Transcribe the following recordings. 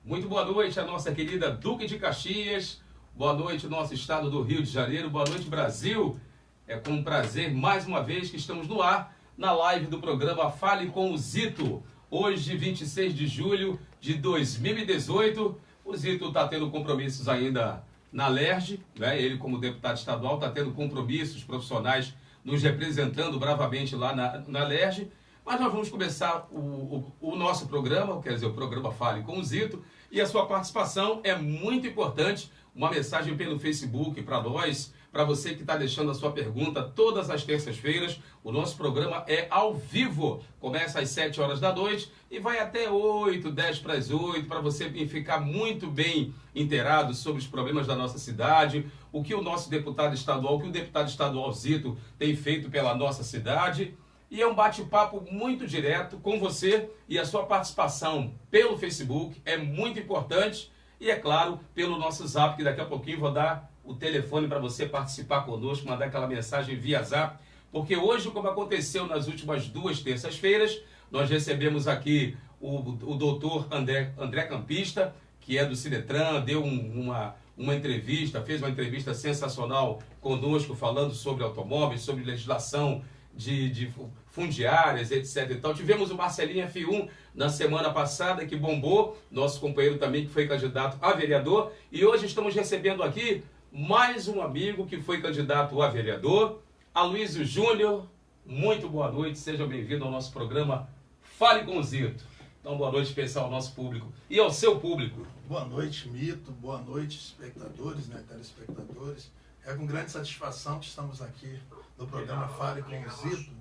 Muito boa noite a nossa querida Duque de Caxias, boa noite nosso estado do Rio de Janeiro, boa noite Brasil. É com um prazer mais uma vez que estamos no ar, na live do programa Fale com o Zito. Hoje, 26 de julho de 2018, o Zito está tendo compromissos ainda na LERJ, né? Ele como deputado estadual está tendo compromissos profissionais nos representando bravamente lá na LERJ. Mas nós vamos começar o nosso programa, quer dizer, o programa Fale com o Zito, e a sua participação é muito importante. Uma mensagem pelo Facebook para nós, para você que está deixando a sua pergunta todas as terças-feiras. O nosso programa é ao vivo, começa às 7 horas da noite e vai até 8, 10 para as 8, para você ficar muito bem inteirado sobre os problemas da nossa cidade, o que o nosso deputado estadual, o que o deputado estadual Zito tem feito pela nossa cidade. E é um bate-papo muito direto com você, e a sua participação pelo Facebook é muito importante. E é claro, pelo nosso Zap, que daqui a pouquinho vou dar o telefone para você participar conosco, mandar aquela mensagem via Zap. Porque hoje, como aconteceu nas últimas 2 terças-feiras, nós recebemos aqui o doutor André Campista, que é do Cinetran, deu uma entrevista, fez uma entrevista sensacional conosco, falando sobre automóveis, sobre legislação de fundiárias, etc. Então, tivemos o Marcelinho F1 na semana passada, que bombou, nosso companheiro também, que foi candidato a vereador, e hoje estamos recebendo aqui mais um amigo que foi candidato a vereador, Aloysio Júnior. Muito boa noite, seja bem-vindo ao nosso programa Fale com o Zito. Então, boa noite especial ao nosso público e ao seu público. Boa noite, Mito, boa noite, espectadores, telespectadores. É com grande satisfação que estamos aqui no programa Fale com o Zito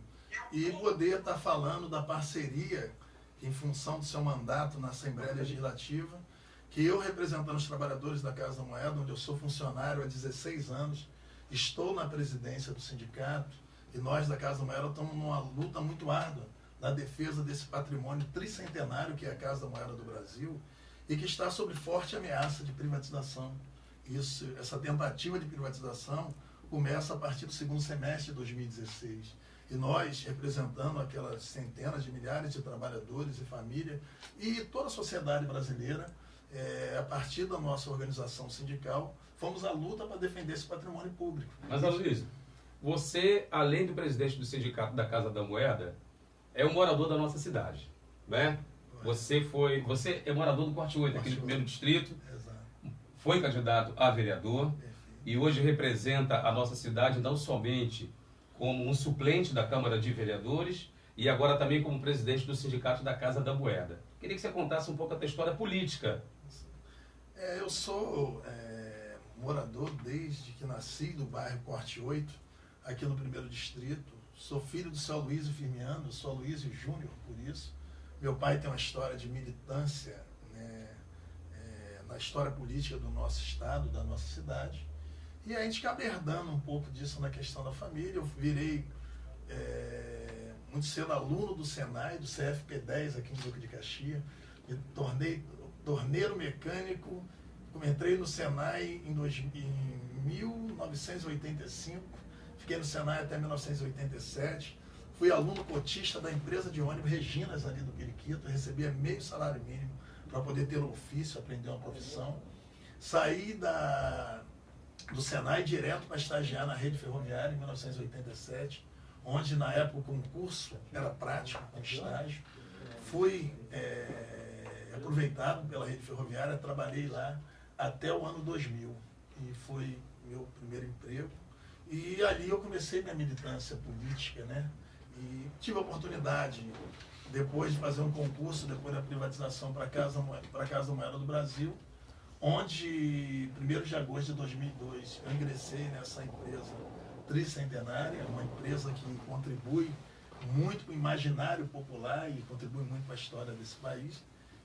e poder estar falando da parceria em função do seu mandato na Assembleia Legislativa, que eu, representando os trabalhadores da Casa da Moeda, onde eu sou funcionário há 16 anos, estou na presidência do sindicato, e nós da Casa da Moeda estamos numa luta muito árdua na defesa desse patrimônio tricentenário que é a Casa da Moeda do Brasil e que está sob forte ameaça de privatização. Essa tentativa de privatização começa a partir do segundo semestre de 2016. E nós, representando aquelas centenas de milhares de trabalhadores e família e toda a sociedade brasileira, a partir da nossa organização sindical, fomos à luta para defender esse patrimônio público. Mas, Aloysio, você, além do presidente do sindicato da Casa da Moeda, é um morador da nossa cidade, né? Você é morador do Corte 8, aqui no primeiro distrito. Exato. Foi candidato a vereador. Perfeito. E hoje representa a nossa cidade não somente como um suplente da Câmara de Vereadores e agora também como presidente do Sindicato da Casa da Moeda. Queria que você contasse um pouco a tua história política. Eu sou morador desde que nasci do bairro Corte 8, aqui no primeiro distrito. Sou filho do seu Aloysio Firmiano, sou Aloysio Júnior, por isso. Meu pai tem uma história de militância, na história política do nosso estado, da nossa cidade. E a gente acaba herdando um pouco disso na questão da família. Eu virei muito cedo aluno do Senai, do CFP10 aqui em Duque de Caxias. Me tornei torneiro mecânico. Entrei no Senai em 1985. Fiquei no Senai até 1987. Fui aluno cotista da empresa de ônibus Reginas ali do Periquito. Recebia meio salário mínimo para poder ter um ofício, aprender uma profissão. Saí do Senai direto para estagiar na rede ferroviária em 1987, onde na época o concurso era prático, com estágio. Fui aproveitado pela rede ferroviária, trabalhei lá até o ano 2000 e foi meu primeiro emprego. E ali eu comecei minha militância política, E tive a oportunidade, depois de fazer um concurso, depois da privatização para a Casa da Moeda do Brasil, onde, 1º de agosto de 2002, eu ingressei nessa empresa tricentenária, uma empresa que contribui muito para o imaginário popular e contribui muito para a história desse país.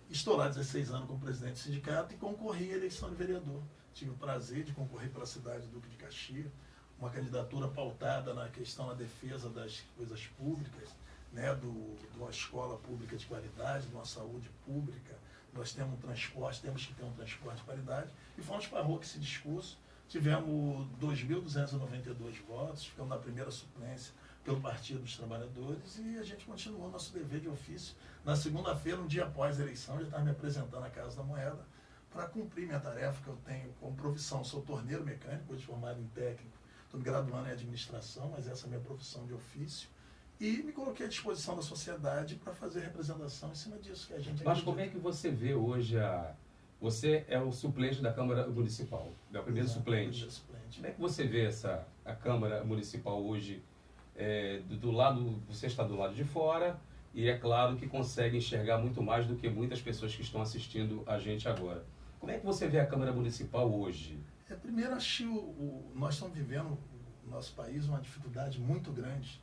Estou lá 16 anos como presidente do sindicato e concorri à eleição de vereador. Tive o prazer de concorrer pela cidade de Duque de Caxias, uma candidatura pautada na questão da defesa das coisas públicas, de uma escola pública de qualidade, de uma saúde pública. Nós temos um transporte, temos que ter um transporte de qualidade. E fomos para a rua com esse discurso. Tivemos 2.292 votos, ficamos na primeira suplência pelo Partido dos Trabalhadores, e a gente continuou nosso dever de ofício. Na segunda-feira, um dia após a eleição, eu já estava me apresentando à Casa da Moeda para cumprir minha tarefa que eu tenho como profissão. Sou torneiro mecânico, hoje formado em técnico, estou me graduando em administração, mas essa é a minha profissão de ofício. E me coloquei à disposição da sociedade para fazer representação em cima disso que a gente... Mas como é que você vê hoje Você é o suplente da Câmara Municipal, é o primeiro suplente. Como é que você vê a Câmara Municipal hoje, do lado, você está do lado de fora, e é claro que consegue enxergar muito mais do que muitas pessoas que estão assistindo a gente agora. Como é que você vê a Câmara Municipal hoje? Primeiro, acho que nós estamos vivendo, no nosso país, uma dificuldade muito grande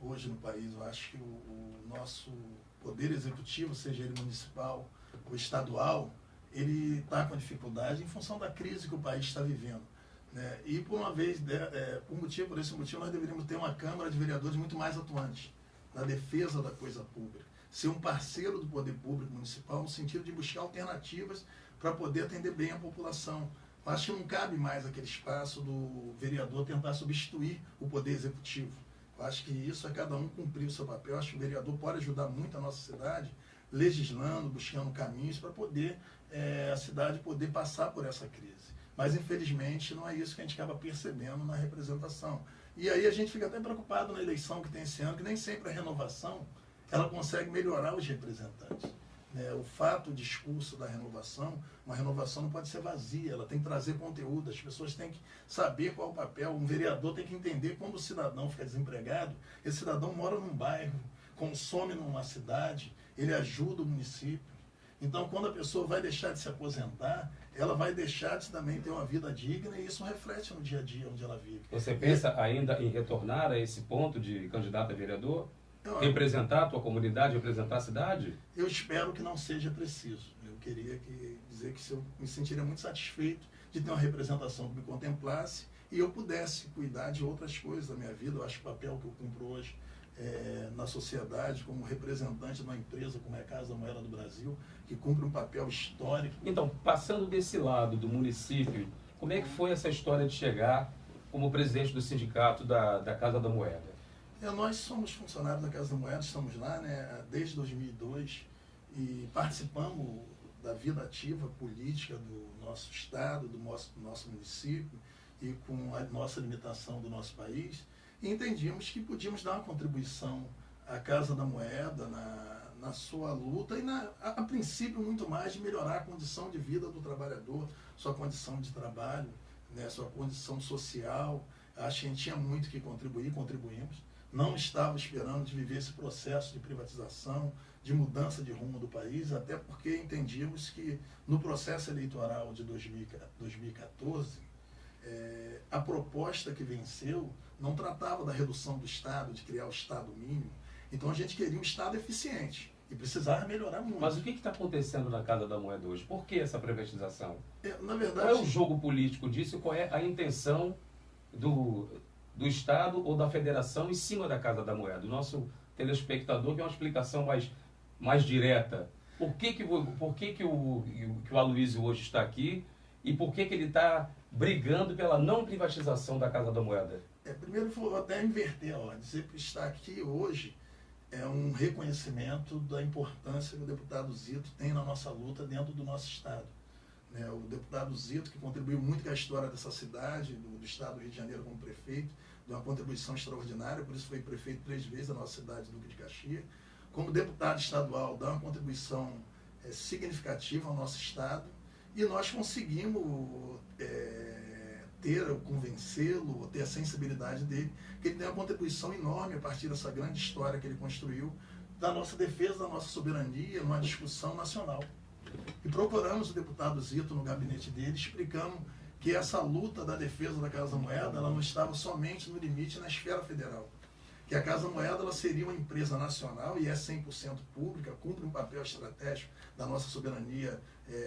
hoje no país. Eu acho que o nosso poder executivo, seja ele municipal ou estadual, ele está com dificuldade em função da crise que o país está vivendo, né? E por esse motivo, nós deveríamos ter uma Câmara de Vereadores muito mais atuante na defesa da coisa pública, ser um parceiro do poder público municipal no sentido de buscar alternativas para poder atender bem a população. Eu acho que não cabe mais aquele espaço do vereador tentar substituir o poder executivo. Eu acho que isso é cada um cumprir o seu papel. Eu acho que o vereador pode ajudar muito a nossa cidade, legislando, buscando caminhos para poder a cidade poder passar por essa crise. Mas, infelizmente, não é isso que a gente acaba percebendo na representação. E aí a gente fica até preocupado na eleição que tem esse ano, que nem sempre a renovação ela consegue melhorar os representantes. O fato, o discurso da renovação, uma renovação não pode ser vazia, ela tem que trazer conteúdo, as pessoas têm que saber qual é o papel, um vereador tem que entender quando o cidadão fica desempregado, esse cidadão mora num bairro, consome numa cidade, ele ajuda o município. Então, quando a pessoa vai deixar de se aposentar, ela vai deixar de também ter uma vida digna, e isso reflete no dia a dia onde ela vive. Você pensa ainda em retornar a esse ponto de candidato a vereador? Representar a tua comunidade, representar a cidade? Eu espero que não seja preciso. Eu queria dizer que eu me sentiria muito satisfeito de ter uma representação que me contemplasse e eu pudesse cuidar de outras coisas da minha vida. Eu acho que o papel que eu cumpro hoje na sociedade, como representante de uma empresa como é a Casa da Moeda do Brasil, que cumpre um papel histórico. Então, passando desse lado do município, como é que foi essa história de chegar como presidente do sindicato da Casa da Moeda? Nós somos funcionários da Casa da Moeda, estamos lá, né, desde 2002 e participamos da vida ativa política do nosso estado, do nosso município e com a nossa limitação do nosso país. E entendíamos que podíamos dar uma contribuição à Casa da Moeda na sua luta e, a princípio, muito mais de melhorar a condição de vida do trabalhador, sua condição de trabalho, né, sua condição social. Acho que a gente tinha muito que contribuir, contribuímos. Não estava esperando de viver esse processo de privatização, de mudança de rumo do país, até porque entendíamos que no processo eleitoral de 2014, a proposta que venceu não tratava da redução do Estado, de criar o Estado mínimo. Então a gente queria um Estado eficiente e precisava melhorar muito. Mas o que está acontecendo na Casa da Moeda hoje? Por que essa privatização? Na verdade, qual é o jogo político disso e qual é a intenção do Estado ou da Federação em cima da Casa da Moeda? O nosso telespectador quer uma explicação mais direta. Por que o Aloysio hoje está aqui e por que ele está brigando pela não privatização da Casa da Moeda? Primeiro, vou até inverter a ordem. Dizer que está aqui hoje é um reconhecimento da importância que o deputado Zito tem na nossa luta dentro do nosso Estado. O deputado Zito, que contribuiu muito com a história dessa cidade, do Estado do Rio de Janeiro como prefeito, deu uma contribuição extraordinária, por isso foi prefeito 3 vezes da nossa cidade, Duque de Caxias. Como deputado estadual, dá uma contribuição significativa ao nosso Estado, e nós conseguimos convencê-lo, ter a sensibilidade dele, que ele tem uma contribuição enorme a partir dessa grande história que ele construiu, da nossa defesa, da nossa soberania, numa discussão nacional. E procuramos o deputado Zito no gabinete dele, explicando que essa luta da defesa da Casa da Moeda, ela não estava somente no limite na esfera federal. Que a Casa da Moeda ela seria uma empresa nacional e é 100% pública, cumpre um papel estratégico da nossa soberania,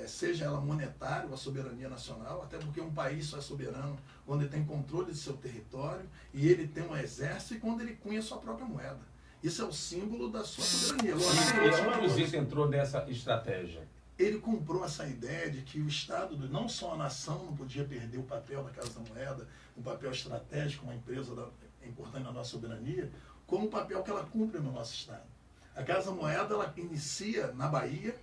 seja ela monetária ou a soberania nacional, até porque um país só é soberano quando ele tem controle de seu território e ele tem um exército e quando ele cunha sua própria moeda. Isso é o símbolo da sua soberania. O Zito entrou nessa estratégia. Ele comprou essa ideia de que o Estado, não só a nação, não podia perder o papel da Casa da Moeda, um papel estratégico, uma empresa importante na nossa soberania, com o papel que ela cumpre no nosso Estado. A Casa Moeda, ela inicia na Bahia,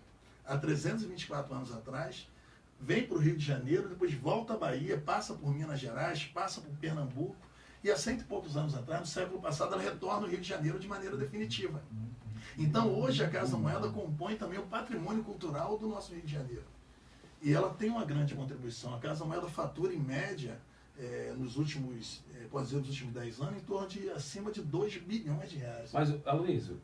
há 324 anos atrás, vem para o Rio de Janeiro, depois volta à Bahia, passa por Minas Gerais, passa por Pernambuco, e há 100 e poucos anos atrás, no século passado, ela retorna ao Rio de Janeiro de maneira definitiva. Então, hoje, a Casa Moeda compõe também o patrimônio cultural do nosso Rio de Janeiro. E ela tem uma grande contribuição. A Casa Moeda fatura, em média, nos últimos 10 anos, em torno de acima de 2 bilhões de reais. Mas, Aloysio,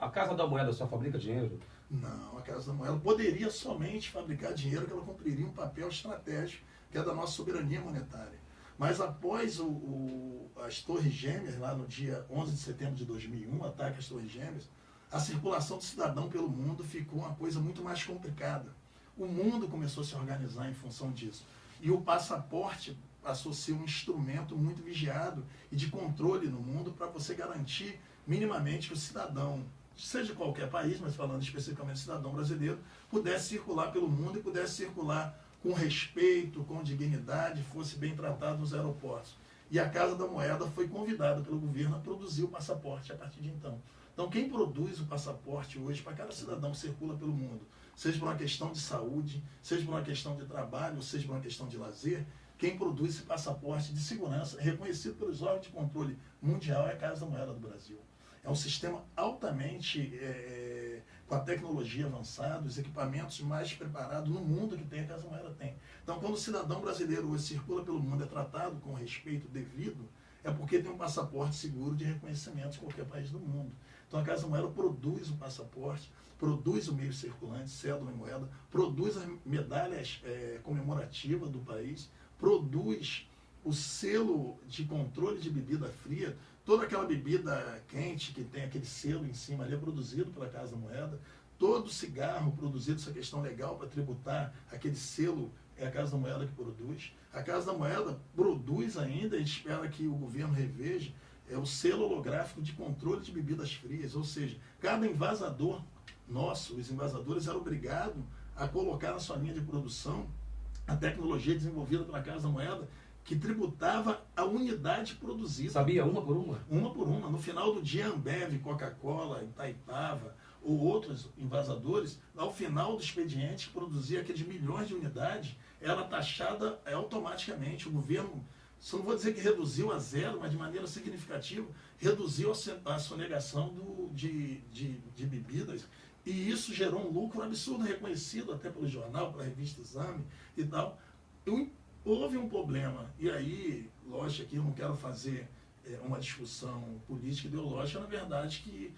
a Casa da Moeda só fabrica dinheiro? Não, a Casa da Moeda poderia somente fabricar dinheiro, que ela cumpriria um papel estratégico, que é da nossa soberania monetária. Mas após as Torres Gêmeas, lá no dia 11 de setembro de 2001, o ataque às Torres Gêmeas, a circulação do cidadão pelo mundo ficou uma coisa muito mais complicada. O mundo começou a se organizar em função disso. E o passaporte passou a ser um instrumento muito vigiado e de controle no mundo para você garantir minimamente que o cidadão, seja de qualquer país, mas falando especificamente cidadão brasileiro, pudesse circular pelo mundo e pudesse circular com respeito, com dignidade, fosse bem tratado nos aeroportos. E a Casa da Moeda foi convidada pelo governo a produzir o passaporte a partir de então. Então, quem produz o passaporte hoje para cada cidadão que circula pelo mundo, seja por uma questão de saúde, seja por uma questão de trabalho, seja por uma questão de lazer, quem produz esse passaporte de segurança, reconhecido pelos órgãos de controle mundial, é a Casa da Moeda do Brasil. É um sistema altamente, com a tecnologia avançada, os equipamentos mais preparados no mundo que tem, a Casa da Moeda tem. Então, quando o cidadão brasileiro hoje circula pelo mundo, é tratado com respeito devido, é porque tem um passaporte seguro de reconhecimento de qualquer país do mundo. Então, a Casa da Moeda produz o passaporte, produz o meio circulante, cédula e moeda, produz as medalhas comemorativas do país, produz o selo de controle de bebida fria, toda aquela bebida quente que tem aquele selo em cima ali é produzido pela Casa da Moeda, todo cigarro produzido, essa questão legal para tributar, aquele selo é a Casa da Moeda que produz. A Casa da Moeda produz ainda, a gente espera que o governo reveja, o selo holográfico de controle de bebidas frias, ou seja, cada envasador nosso, os envasadores eram obrigados a colocar na sua linha de produção a tecnologia desenvolvida pela Casa da Moeda, que tributava a unidade produzida. Sabia? Uma por uma? Uma por uma. No final do dia, Ambev, Coca-Cola, Itaipava, ou outros envasadores, ao final do expediente, que produzia aqueles milhões de unidades, ela taxada automaticamente. O governo, só não vou dizer que reduziu a zero, mas de maneira significativa, reduziu a sonegação de bebidas. E isso gerou um lucro absurdo, reconhecido até pelo jornal, pela revista Exame e tal. Houve um problema, e aí, lógico que eu não quero fazer uma discussão política ideológica, na verdade, que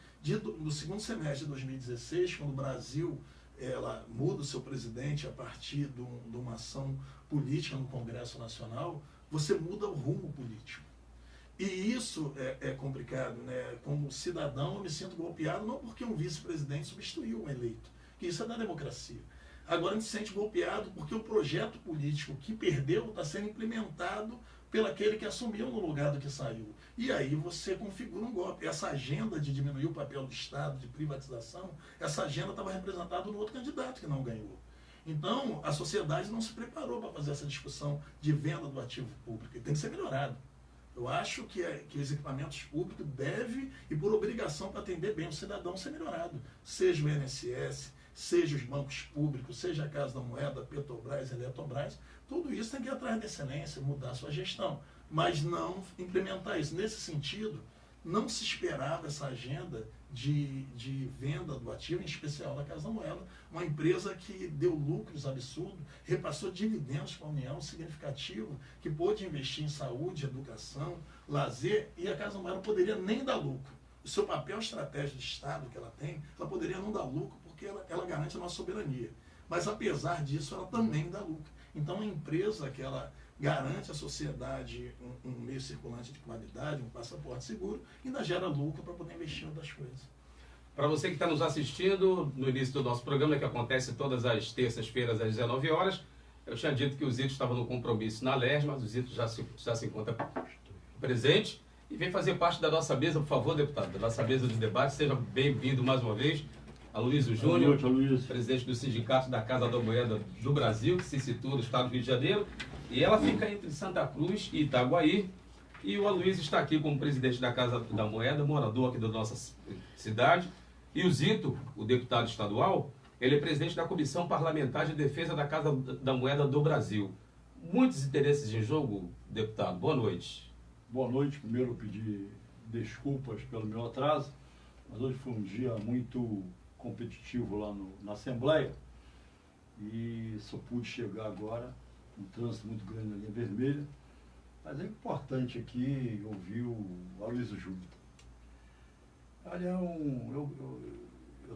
no segundo semestre de 2016, quando o Brasil muda o seu presidente a partir de uma ação política no Congresso Nacional, você muda o rumo político. E isso é complicado, né? Como cidadão, eu me sinto golpeado, não porque um vice-presidente substituiu um eleito, que isso é da democracia. Agora a gente se sente golpeado porque o projeto político que perdeu está sendo implementado pelo aquele que assumiu no lugar do que saiu. E aí você configura um golpe. Essa agenda de diminuir o papel do Estado, de privatização, essa agenda estava representada no outro candidato que não ganhou. Então, a sociedade não se preparou para fazer essa discussão de venda do ativo público. E tem que ser melhorado. Eu acho que os equipamentos públicos devem, e por obrigação para atender bem o cidadão, ser melhorado. Seja o INSS, seja os bancos públicos, seja a Casa da Moeda, Petrobras, Eletrobras, tudo isso tem que ir atrás da excelência, mudar a sua gestão, mas não implementar isso. Nesse sentido, não se esperava essa agenda de venda do ativo, em especial da Casa da Moeda, uma empresa que deu lucros absurdos, repassou dividendos para a União significativo, que pôde investir em saúde, educação, lazer, e a Casa da Moeda não poderia nem dar lucro. O seu papel estratégico de Estado que ela tem, ela poderia não dar lucro, porque ela garante a nossa soberania. Mas, apesar disso, ela também dá lucro. Então, é uma empresa que ela garante à sociedade um meio circulante de qualidade, um passaporte seguro, e ainda gera lucro para poder investir em outras coisas. Para você que está nos assistindo, no início do nosso programa, que acontece todas as terças-feiras às 19 horas, eu tinha dito que o Zito estava no compromisso na LERJ, mas o Zito já se encontra presente e vem fazer parte da nossa mesa, por favor, deputado, da nossa mesa de debate. Seja bem-vindo mais uma vez. Aloysio Júnior, presidente do Sindicato da Casa da Moeda do Brasil, que se situa no estado do Rio de Janeiro, e ela fica entre Santa Cruz e Itaguaí. E o Aloysio está aqui como presidente da Casa da Moeda, morador aqui da nossa cidade. E o Zito, o deputado estadual, ele é presidente da Comissão Parlamentar de Defesa da Casa da Moeda do Brasil. Muitos interesses em jogo, deputado. Boa noite. Boa noite. Primeiro, pedir desculpas pelo meu atraso, mas hoje foi um dia muito competitivo lá na Assembleia e só pude chegar agora, um trânsito muito grande na linha vermelha. Mas é importante aqui ouvir o Aloysio Júnior. Olha, eu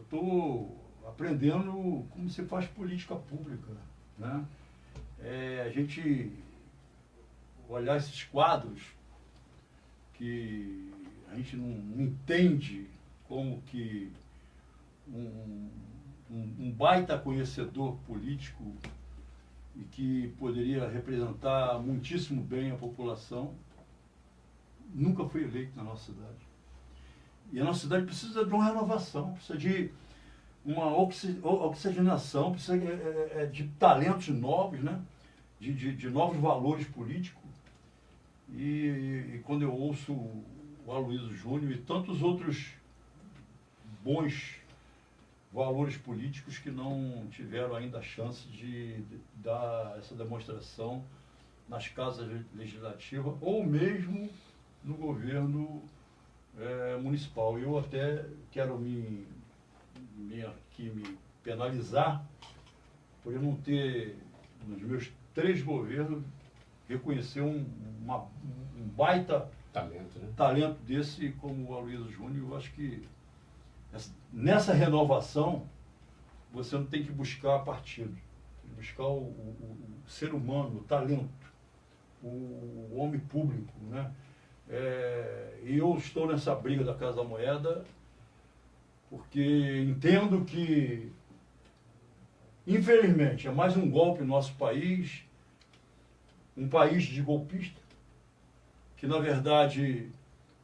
estou aprendendo como se faz política pública, né? A gente olhar esses quadros que a gente não entende como que um baita conhecedor político e que poderia representar muitíssimo bem a população, nunca foi eleito na nossa cidade. E a nossa cidade precisa de uma renovação, precisa de uma oxigenação, precisa de talentos novos, né? de novos valores políticos. E quando eu ouço o Aloysio Júnior e tantos outros bons valores políticos que não tiveram ainda a chance de dar essa demonstração nas casas legislativas ou mesmo no governo municipal. Eu até quero me penalizar por eu não ter, nos meus 3 governos, reconhecer um baita Talento, né? Talento desse como o Aloysio Júnior. Eu acho que nessa renovação você não tem que buscar partido, tem que buscar o ser humano, o talento, o homem público, né? E eu estou nessa briga da Casa da Moeda porque entendo que, infelizmente, é mais um golpe no nosso país, um país de golpista, que na verdade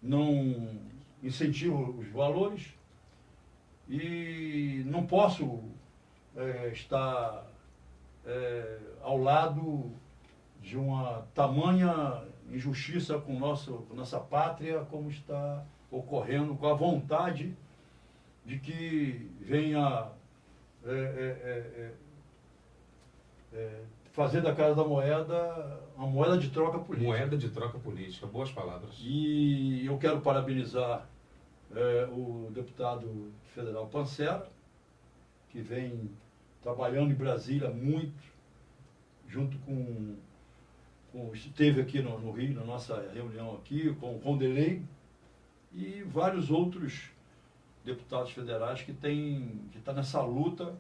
não incentiva os valores, e não posso estar ao lado de uma tamanha injustiça com nossa pátria, como está ocorrendo, com a vontade de que venha fazer da Casa da Moeda uma moeda de troca política. Moeda de troca política, boas palavras. E eu quero parabenizar o deputado federal Pancera, que vem trabalhando em Brasília muito, junto esteve aqui no Rio, na nossa reunião aqui, com o Rondelei, e vários outros deputados federais que estão nessa luta,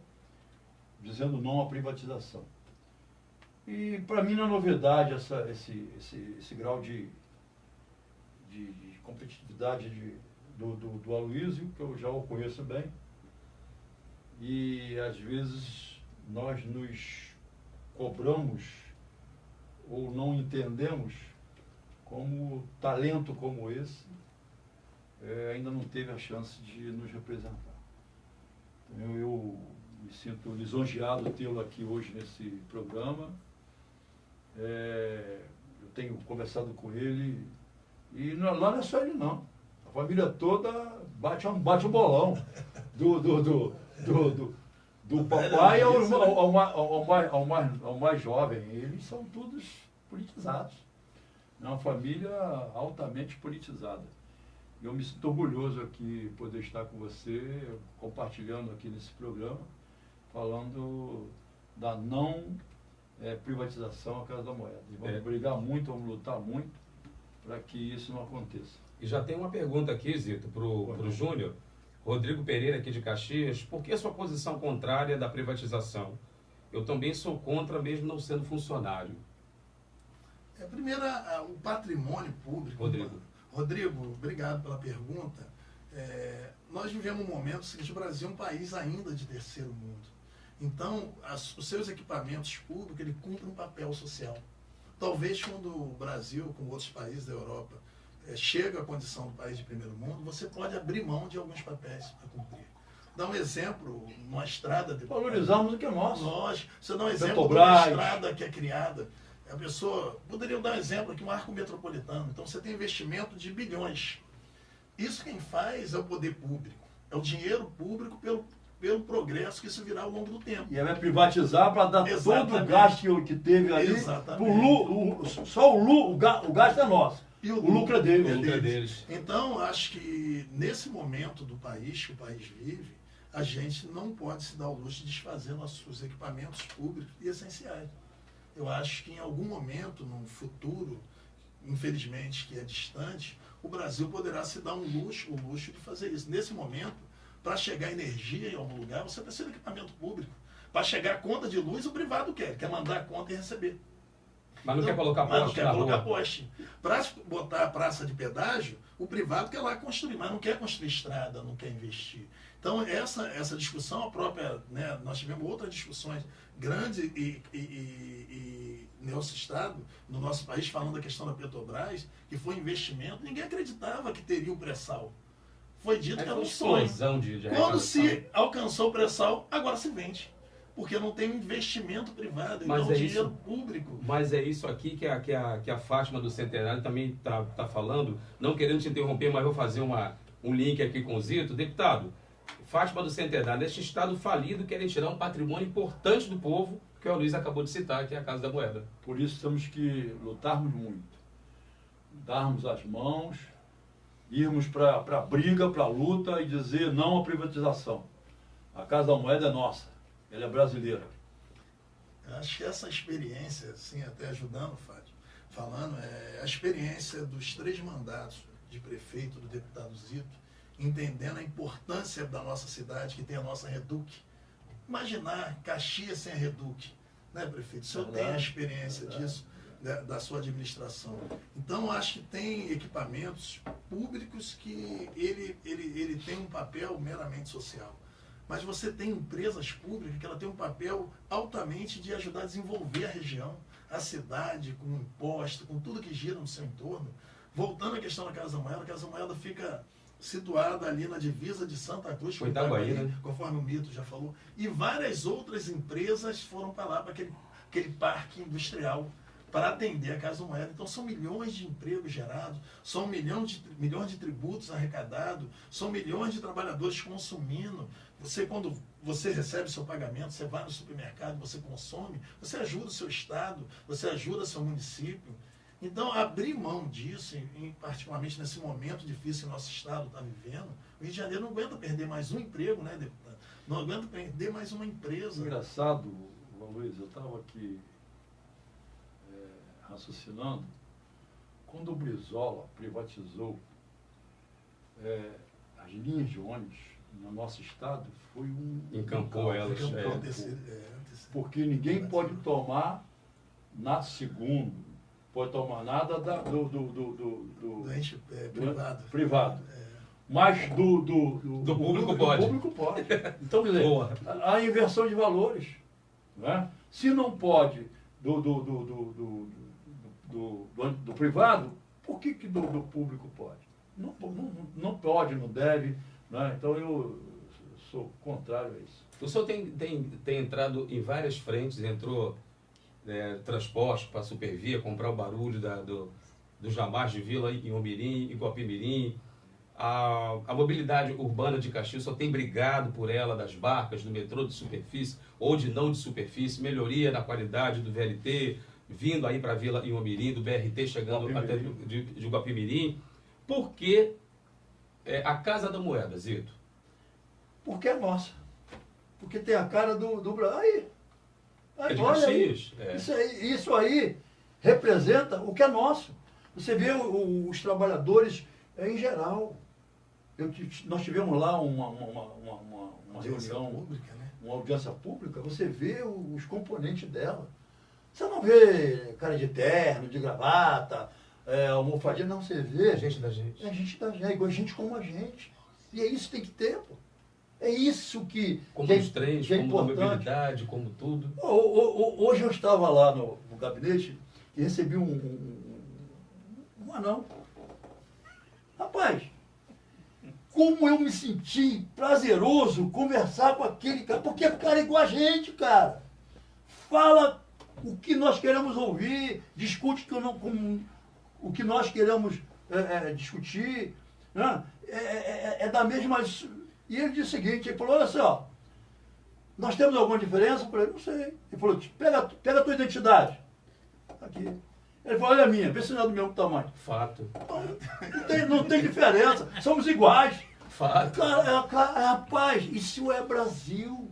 dizendo não à privatização. E para mim não é novidade esse grau de competitividade do Aloysio, que eu já o conheço bem. E às vezes nós nos cobramos ou não entendemos como talento como esse ainda não teve a chance de nos representar. Então, eu me sinto lisonjeado tê-lo aqui hoje nesse programa. Eu tenho conversado com ele e lá não é só ele não. A família toda bate um bolão do papai ao mais jovem. Eles são todos politizados. É uma família altamente politizada. Eu me sinto orgulhoso aqui poder estar com você, compartilhando aqui nesse programa, falando da não privatização à Casa da Moeda. E vamos brigar muito, vamos lutar muito para que isso não aconteça. E já tem uma pergunta aqui, Zito, para o Júnior. Rodrigo Pereira, aqui de Caxias. Por que a sua posição contrária da privatização? Eu também sou contra, mesmo não sendo funcionário. Primeiro, o patrimônio público. Rodrigo, obrigado pela pergunta. Nós vivemos um momento que o Brasil é um país ainda de terceiro mundo. Então, os seus equipamentos públicos, ele cumpre um papel social. Talvez quando o Brasil, como outros países da Europa, chega à condição do país de primeiro mundo, você pode abrir mão de alguns papéis para cumprir. Dá um exemplo, uma estrada... Valorizarmos o que é nosso. Você dá um exemplo de uma estrada que é criada A pessoa, poderia dar um exemplo aqui, um arco metropolitano. Então você tem investimento de bilhões. Isso quem faz é o poder público. É o dinheiro público pelo progresso que isso virá ao longo do tempo. E aí vai privatizar para dar Exatamente. todo o gasto que teve ali. Exatamente. Só o gasto é nosso. E O lucro é deles. O lucro é deles. Então, acho que nesse momento do país, que o país vive, a gente não pode se dar o luxo de desfazer nossos equipamentos públicos e essenciais. Eu acho que em algum momento, num futuro, infelizmente, que é distante, o Brasil poderá se dar o luxo de fazer isso. Nesse momento, para chegar energia em algum lugar, você precisa de equipamento público. Para chegar a conta de luz, o privado quer mandar a conta e receber. Mas não Então, quer colocar mas não poste quer na colocar rua. poste. Para botar a praça de pedágio, o privado quer lá construir, mas não quer construir estrada, não quer investir. Então, essa discussão, a própria, né, nós tivemos outras discussões grandes e no nosso estado, no nosso país, falando da questão da Petrobras, que foi investimento, ninguém acreditava que teria o pré-sal. Foi dito que era um sonho. Explosão de Quando arrecadação. se alcançou o pré-sal, agora se vende. Porque não tem investimento privado, Mas então é dinheiro isso. público. Mas é isso aqui que a Fátima do Centenário também tá falando, não querendo te interromper, mas vou fazer um link aqui com o Zito. Deputado, Fátima do Centenário, neste estado falido, querem tirar um patrimônio importante do povo, que o Luiz acabou de citar, que é a Casa da Moeda. Por isso temos que lutarmos muito. Darmos as mãos, irmos para a briga, para a luta e dizer não à privatização. A Casa da Moeda é nossa, ela é brasileira. Eu acho que essa experiência, assim, até ajudando, Fátima, falando, é a experiência dos 3 mandatos de prefeito, do deputado Zito, entendendo a importância da nossa cidade, que tem a nossa Reduc. Imaginar Caxias sem a Reduc, né, prefeito? O senhor tem a experiência disso, da sua administração. Então, acho que tem equipamentos públicos que ele tem um papel meramente social. Mas você tem empresas públicas que ela tem um papel altamente de ajudar a desenvolver a região, a cidade, com imposto, com tudo que gira no seu entorno. Voltando à questão da Casa da Moeda, a Casa da Moeda fica situada ali na divisa de Santa Cruz, com Itaguaí, né? conforme o Mito já falou, e várias outras empresas foram para lá, para aquele parque industrial, para atender a Casa da Moeda. Então são milhões de empregos gerados, são milhões de tributos arrecadados, são milhões de trabalhadores consumindo. Quando você recebe seu pagamento, você vai no supermercado, você consome, você ajuda o seu estado, você ajuda o seu município. Então, abrir mão disso, particularmente nesse momento difícil que o nosso estado está vivendo, o Rio de Janeiro não aguenta perder mais um emprego, né, deputado? Não aguenta perder mais uma empresa. Engraçado, Luiz, eu estava aqui raciocinando, quando o Brizola privatizou as linhas de ônibus no nosso estado, foi Encampou elas. porque ninguém pode tomar nada segundo, pode tomar nada do ente privado. Mas do público pode. Do público pode. Então, quer dizer, Boa. a inversão de valores. Né? Se não pode do privado, por que do público pode? Não pode, não deve. Né? Então eu sou contrário a isso. O senhor tem entrado em várias frentes, entrou transporte para a Supervia, comprar o barulho do Jamás de Vila em Umirim, em Guapimirim. A mobilidade urbana de Caxias só tem brigado por ela, das barcas, do metrô de superfície ou de não de superfície, melhoria na qualidade do VLT, vindo aí para a Vila Inhomirim, do BRT chegando até de Guapimirim. Por que a Casa da Moeda, Zito? Porque é nossa. Porque tem a cara do Brasil. É de olha aí. Caxias. Isso aí representa o que é nosso. Você vê os trabalhadores em geral. Nós tivemos lá uma reunião, pública, né? uma audiência pública, você vê os componentes dela. Você não vê cara de terno, de gravata, almofadinha, não, você vê. É gente da gente. É gente da gente, é igual gente como a gente. E é isso que tem que ter, pô. É isso que Como é, os trens, que é como a importante. mobilidade, como tudo. Hoje eu estava lá no gabinete e recebi um anão. Rapaz, como eu me senti prazeroso conversar com aquele cara, porque o cara é igual a gente, cara. Fala o que nós queremos ouvir, discute o que nós queremos discutir, né? É da mesma... E ele disse o seguinte, ele falou, olha só, nós temos alguma diferença? Eu falei, não sei. Ele falou, pega a tua identidade. Aqui. Ele falou, olha a minha, vê se não é do mesmo tamanho. Fato. Não tem diferença, somos iguais. Fato. Rapaz, isso é Brasil,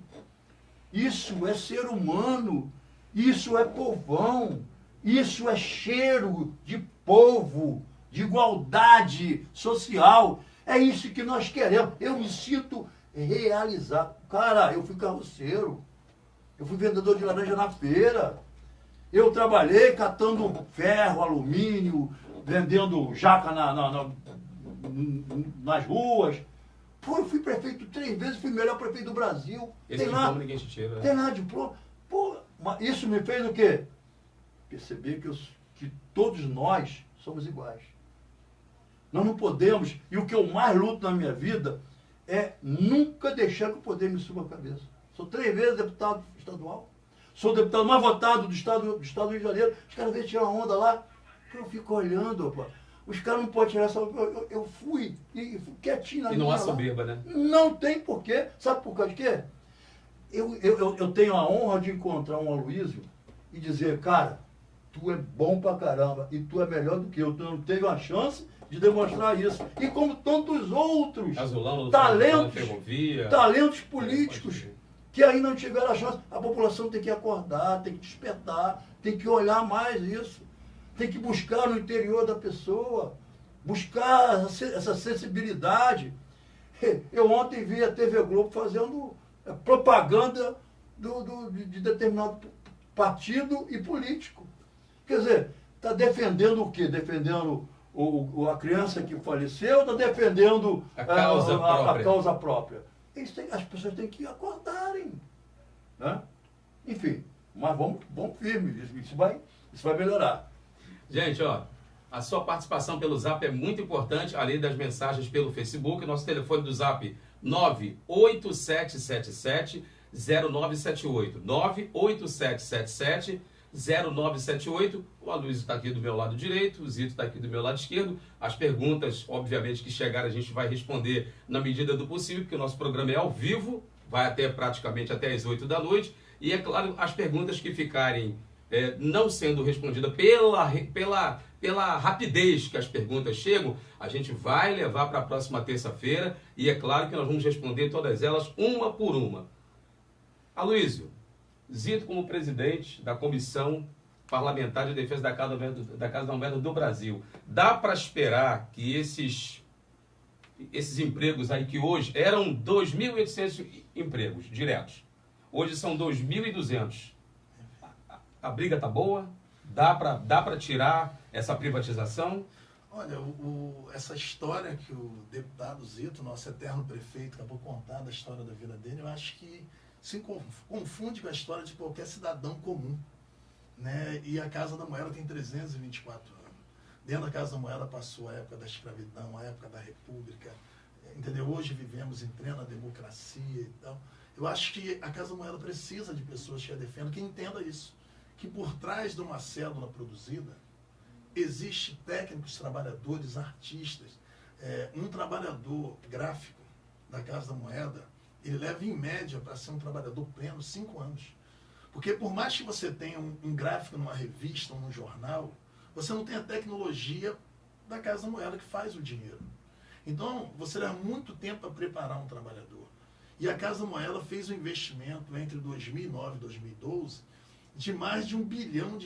isso é ser humano, isso é povão, isso é cheiro de povo, de igualdade social. É isso que nós queremos. Eu me sinto realizado. Cara, eu fui carroceiro, eu fui vendedor de laranja na feira, eu trabalhei catando ferro, alumínio, vendendo jaca nas ruas. Pô, eu fui prefeito 3 vezes, fui melhor prefeito do Brasil. Esse diploma ninguém te tira. Tem lá diploma. Pô, mas isso me fez o quê? Perceber que todos nós somos iguais. Nós não podemos, e o que eu mais luto na minha vida é nunca deixar que o poder me suba a cabeça. Sou 3 vezes deputado estadual, sou o deputado mais votado do estado do Rio de Janeiro. Os caras vêm tirar onda lá, eu fico olhando, rapaz. Os caras não podem tirar essa... Eu fui e fui quietinho na minha. E não há soberba, né? Não tem porquê. Sabe por causa de quê? Eu tenho a honra de encontrar um Aloysio e dizer, cara, tu é bom pra caramba e tu é melhor do que eu. Tu não teve uma chance de demonstrar isso. E como tantos outros Azulão, talentos políticos que ainda não tiveram a chance. A população tem que acordar, tem que despertar, tem que olhar mais isso. Tem que buscar no interior da pessoa, buscar essa sensibilidade. Eu ontem vi a TV Globo fazendo propaganda de determinado partido e político. Quer dizer, está defendendo o quê? Defendendo a criança que faleceu, está defendendo a causa própria. As pessoas têm que acordarem. Né? Enfim, mas vamos firme, isso vai melhorar. Gente, ó, a sua participação pelo Zap é muito importante, além das mensagens pelo Facebook. Nosso telefone do Zap 98777-0978. 98777-0978. O Aloysio está aqui do meu lado direito, o Zito está aqui do meu lado esquerdo. As perguntas, obviamente, que chegarem a gente vai responder na medida do possível, porque o nosso programa é ao vivo, vai praticamente até as 8 da noite. E, é claro, as perguntas que ficarem não sendo respondida pela rapidez que as perguntas chegam, a gente vai levar para a próxima terça-feira e é claro que nós vamos responder todas elas uma por uma. Aloysio, Zito como presidente da Comissão Parlamentar de Defesa da Casa da Moeda do Brasil, dá para esperar que esses empregos aí que hoje eram 2.800 empregos diretos, hoje são 2.200, a briga tá boa? Dá para tirar essa privatização? Olha, essa história que o deputado Zito, nosso eterno prefeito, acabou de contar da história da vida dele, eu acho que se confunde com a história de qualquer cidadão comum. Né? E a Casa da Moeda tem 324 anos. Dentro da Casa da Moeda passou a época da escravidão, a época da República. Entendeu? Hoje vivemos em plena democracia e tal. Eu acho que a Casa da Moeda precisa de pessoas que a defendam, que entendam isso. Que por trás de uma cédula produzida, existe técnicos, trabalhadores, artistas. Um trabalhador gráfico da Casa da Moeda, ele leva em média para ser um trabalhador pleno 5 anos. Porque por mais que você tenha um gráfico numa revista ou num jornal, você não tem a tecnologia da Casa da Moeda que faz o dinheiro. Então, você leva muito tempo para preparar um trabalhador. E a Casa da Moeda fez um investimento entre 2009 e 2012 de mais de R$1 bilhão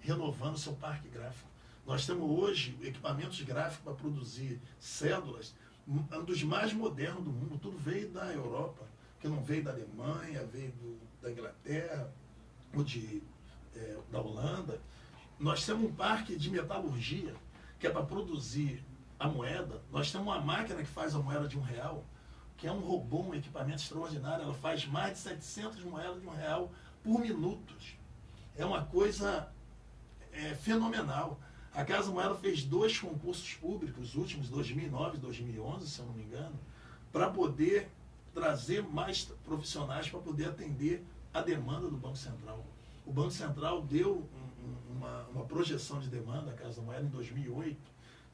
renovando seu parque gráfico. Nós temos hoje equipamentos gráficos para produzir cédulas, um dos mais modernos do mundo. Tudo veio da Europa, que não veio da Alemanha, veio da Inglaterra, ou da Holanda. Nós temos um parque de metalurgia, que é para produzir a moeda. Nós temos uma máquina que faz a moeda de R$1, que é um robô, um equipamento extraordinário. Ela faz mais de 700 moedas de R$1 por minuto. É uma coisa fenomenal. A Casa Moeda fez 2 concursos públicos, os últimos, 2009 e 2011, se eu não me engano, para poder trazer mais profissionais para poder atender a demanda do Banco Central. o Banco Central deu uma projeção de demanda à Casa da Moeda em 2008,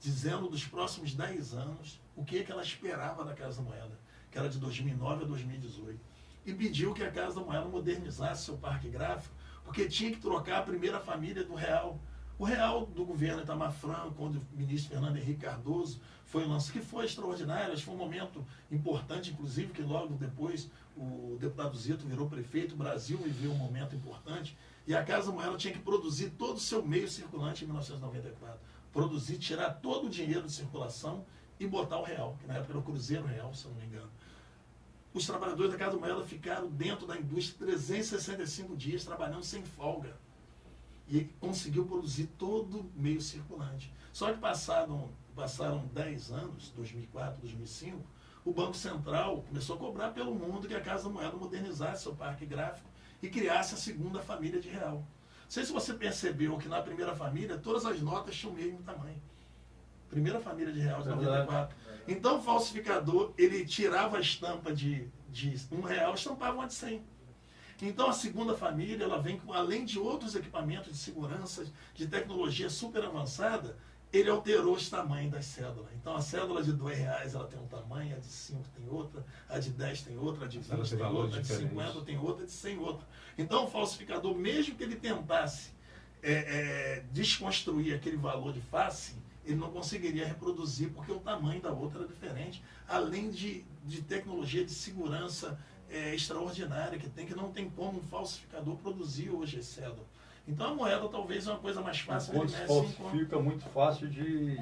dizendo dos próximos 10 anos o que ela esperava da Casa da Moeda, que era de 2009 a 2018. E pediu que a Casa da Moeda modernizasse seu parque gráfico, porque tinha que trocar a primeira família do real. O real do governo Itamar Franco, quando o ministro Fernando Henrique Cardoso foi lançado, que foi extraordinário, acho que foi um momento importante, inclusive, que logo depois o deputado Zito virou prefeito, o Brasil viveu um momento importante, e a Casa da Moeda tinha que produzir todo o seu meio circulante em 1994. Produzir, tirar todo o dinheiro de circulação e botar o real, que na época era o Cruzeiro Real, se eu não me engano. Os trabalhadores da Casa da Moeda ficaram dentro da indústria 365 dias, trabalhando sem folga. E conseguiu produzir todo o meio circulante. Só que passaram 10 anos, 2004, 2005, o Banco Central começou a cobrar pelo mundo que a Casa da Moeda modernizasse seu parque gráfico e criasse a segunda família de real. Não sei se você percebeu que na primeira família todas as notas tinham o mesmo tamanho. Primeira família de real de 94. Então o falsificador, ele tirava a estampa de R$1 e estampava uma de 100. Então a segunda família, ela vem com, além de outros equipamentos de segurança, de tecnologia super avançada, ele alterou os tamanhos das cédulas. Então a cédula de R$2 ela tem um tamanho, a de 5 tem outra, a de 10 tem outra, a de 20 tem outra, a de 50 tem outra, a de 100 outra. Então o falsificador, mesmo que ele tentasse desconstruir aquele valor de face, ele não conseguiria reproduzir, porque o tamanho da outra era diferente, além de tecnologia de segurança extraordinária que não tem como um falsificador produzir hoje esse cédula. Então a moeda talvez é uma coisa mais fácil. Quando se falsifica, muito fácil de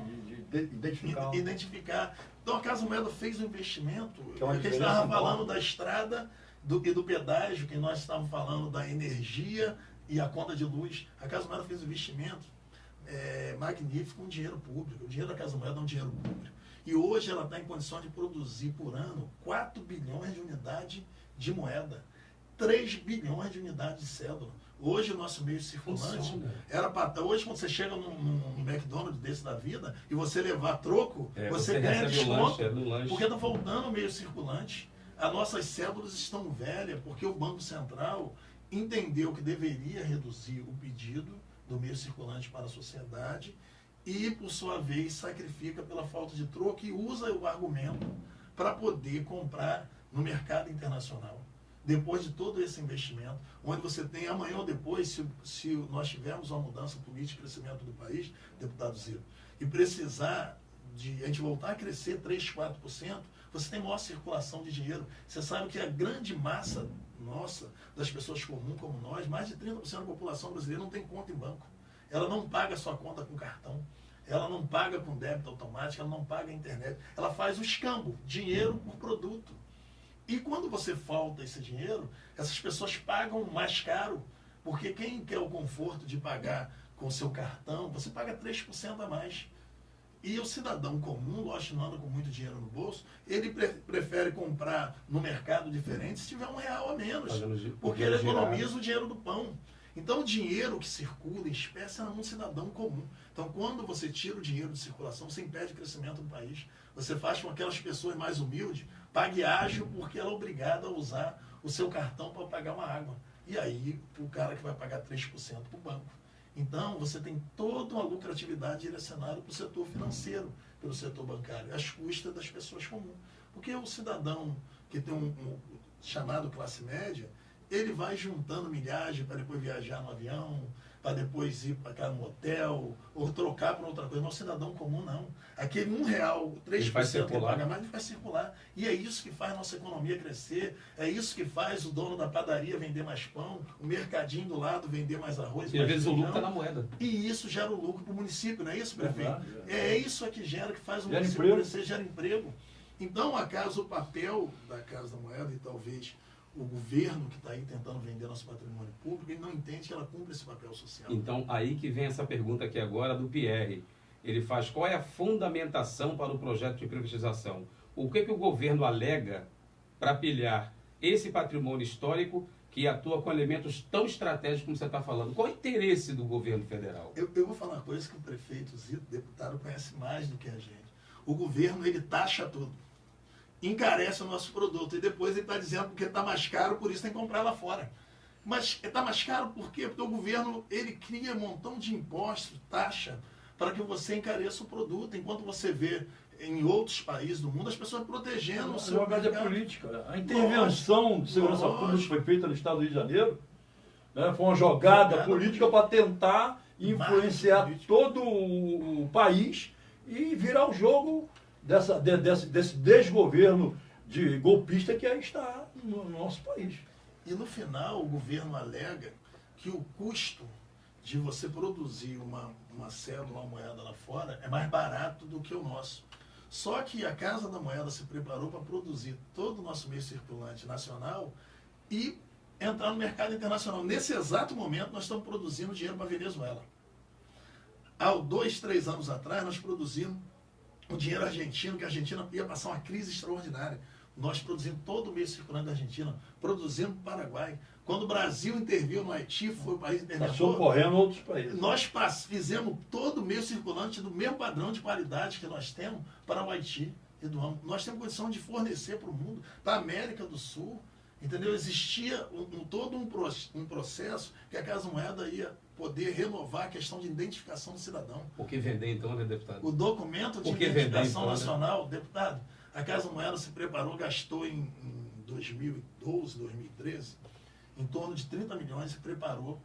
identificar. Então a Casa Moeda fez um investimento, que a gente estava falando da estrada e do pedágio, que nós estávamos falando da energia e a conta de luz. A Casa Moeda fez um investimento magnífico com dinheiro público. O dinheiro da Casa Moeda é um dinheiro público. E hoje ela está em condição de produzir por ano 4 bilhões de unidades de moeda, 3 bilhões de unidades de cédula. Hoje o nosso meio circulante era para... Hoje, quando você chega num McDonald's desse da vida e você levar troco, você ganha desconto, porque está faltando o meio circulante. As nossas cédulas estão velhas, porque o Banco Central entendeu que deveria reduzir o pedido do meio circulante para a sociedade e, por sua vez, sacrifica pela falta de troco e usa o argumento para poder comprar no mercado internacional. Depois de todo esse investimento, onde você tem amanhã ou depois, se nós tivermos uma mudança política e crescimento do país, deputado Zito, e precisar de a gente voltar a crescer 3%, 4%, você tem maior circulação de dinheiro. Você sabe que a grande massa nossa, das pessoas comuns como nós, mais de 30% da população brasileira não tem conta em banco. Ela não paga sua conta com cartão, ela não paga com débito automático, ela não paga a internet, ela faz o escambo, dinheiro por produto. E quando você falta esse dinheiro, essas pessoas pagam mais caro, porque quem quer o conforto de pagar com seu cartão, você paga 3% a mais. E o cidadão comum, lógico, não anda com muito dinheiro no bolso, ele prefere comprar no mercado diferente se tiver R$1 a menos, porque ele economiza o dinheiro do pão. Então o dinheiro que circula em espécie é um cidadão comum. Então quando você tira o dinheiro de circulação, você impede o crescimento do país. Você faz com aquelas pessoas mais humildes, pague ágil porque ela é obrigada a usar o seu cartão para pagar uma água. E aí o cara que vai pagar 3% para o banco. Então você tem toda uma lucratividade direcionada para o setor financeiro, pelo setor bancário, às custas das pessoas comuns. Porque o cidadão que tem um chamado classe média, ele vai juntando milhagem para depois viajar no avião, para depois ir para cá no hotel, ou trocar por outra coisa. Mas o cidadão comum não. Aquele R$1, 3% que ele paga mais, ele vai circular. E é isso que faz a nossa economia crescer, é isso que faz o dono da padaria vender mais pão, o mercadinho do lado vender mais arroz. E às vezes o lucro está na moeda. E isso gera o lucro para o município, não é isso, prefeito? É isso que gera, que faz o gera município emprego. crescer, gera emprego. Então, acaso o papel da Casa da Moeda, e talvez o governo que está aí tentando vender nosso patrimônio público, ele não entende que ela cumpre esse papel social. Então, aí que vem essa pergunta aqui agora do Pierre. Ele faz: qual é a fundamentação para o projeto de privatização? O que o governo alega para pilhar esse patrimônio histórico que atua com elementos tão estratégicos como você está falando? Qual é o interesse do governo federal? Eu vou falar uma coisa que o prefeito Zito, deputado, conhece mais do que a gente. O governo, ele taxa tudo, encarece o nosso produto, e depois ele está dizendo que está mais caro, por isso tem que comprar lá fora. Mas está mais caro por quê? Porque o governo ele cria um montão de impostos, taxa, para que você encareça o produto, enquanto você vê em outros países do mundo as pessoas protegendo o seu jogada mercado. política. A intervenção de segurança Lógico. pública que foi feita no Estado do Rio de Janeiro, né, foi uma jogada política para tentar influenciar todo o país e virar o jogo desse desgoverno de golpista que aí está no nosso país. E no final o governo alega que o custo de você produzir uma cédula, uma moeda lá fora é mais barato do que o nosso. Só que a Casa da Moeda se preparou para produzir todo o nosso meio circulante nacional e entrar no mercado internacional. Nesse exato momento nós estamos produzindo dinheiro para a Venezuela. Há 2, 3 anos atrás nós produzimos o dinheiro argentino, que a Argentina ia passar uma crise extraordinária. Nós produzimos todo o meio circulante da Argentina, produzimos para o Paraguai. Quando o Brasil interviu no Haiti, foi o país interventor. Está socorrendo outros países. Nós fizemos todo o meio circulante do mesmo padrão de qualidade que nós temos para o Haiti e do Amo. Nós temos condição de fornecer para o mundo, para a América do Sul. Entendeu? Existia todo um processo que a Casa Moeda ia poder renovar a questão de identificação do cidadão. Por que vender então, né, deputado? O documento de identificação nacional, deputado, a Casa Moeda se preparou, gastou em 2012, 2013, em torno de 30 milhões e preparou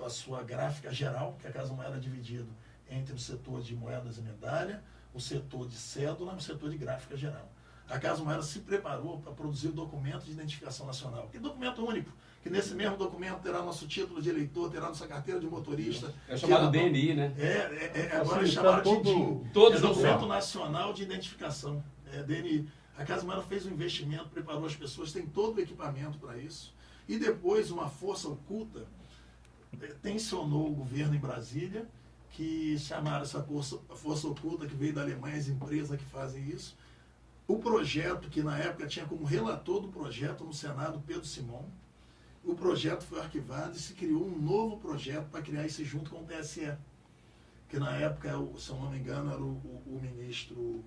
a sua gráfica geral, que a Casa Moeda é dividida entre o setor de moedas e medalha, o setor de cédula e o setor de gráfica geral. A Casa Moeda se preparou para produzir o documento de identificação nacional, que é documento único, que nesse mesmo documento terá nosso título de eleitor, terá nossa carteira de motorista. É chamado DNI, né? Agora é chamado de DIN. Todos é documento nacional de identificação, DNI. A Casa Moeda fez um investimento, preparou as pessoas, tem todo o equipamento para isso. E depois uma força oculta tensionou o governo em Brasília, que chamaram essa força oculta que veio da Alemanha, as empresas que fazem isso. O projeto, que na época tinha como relator do projeto no Senado Pedro Simon, o projeto foi arquivado e se criou um novo projeto para criar isso junto com o TSE, que na época, se eu não me engano, era o ministro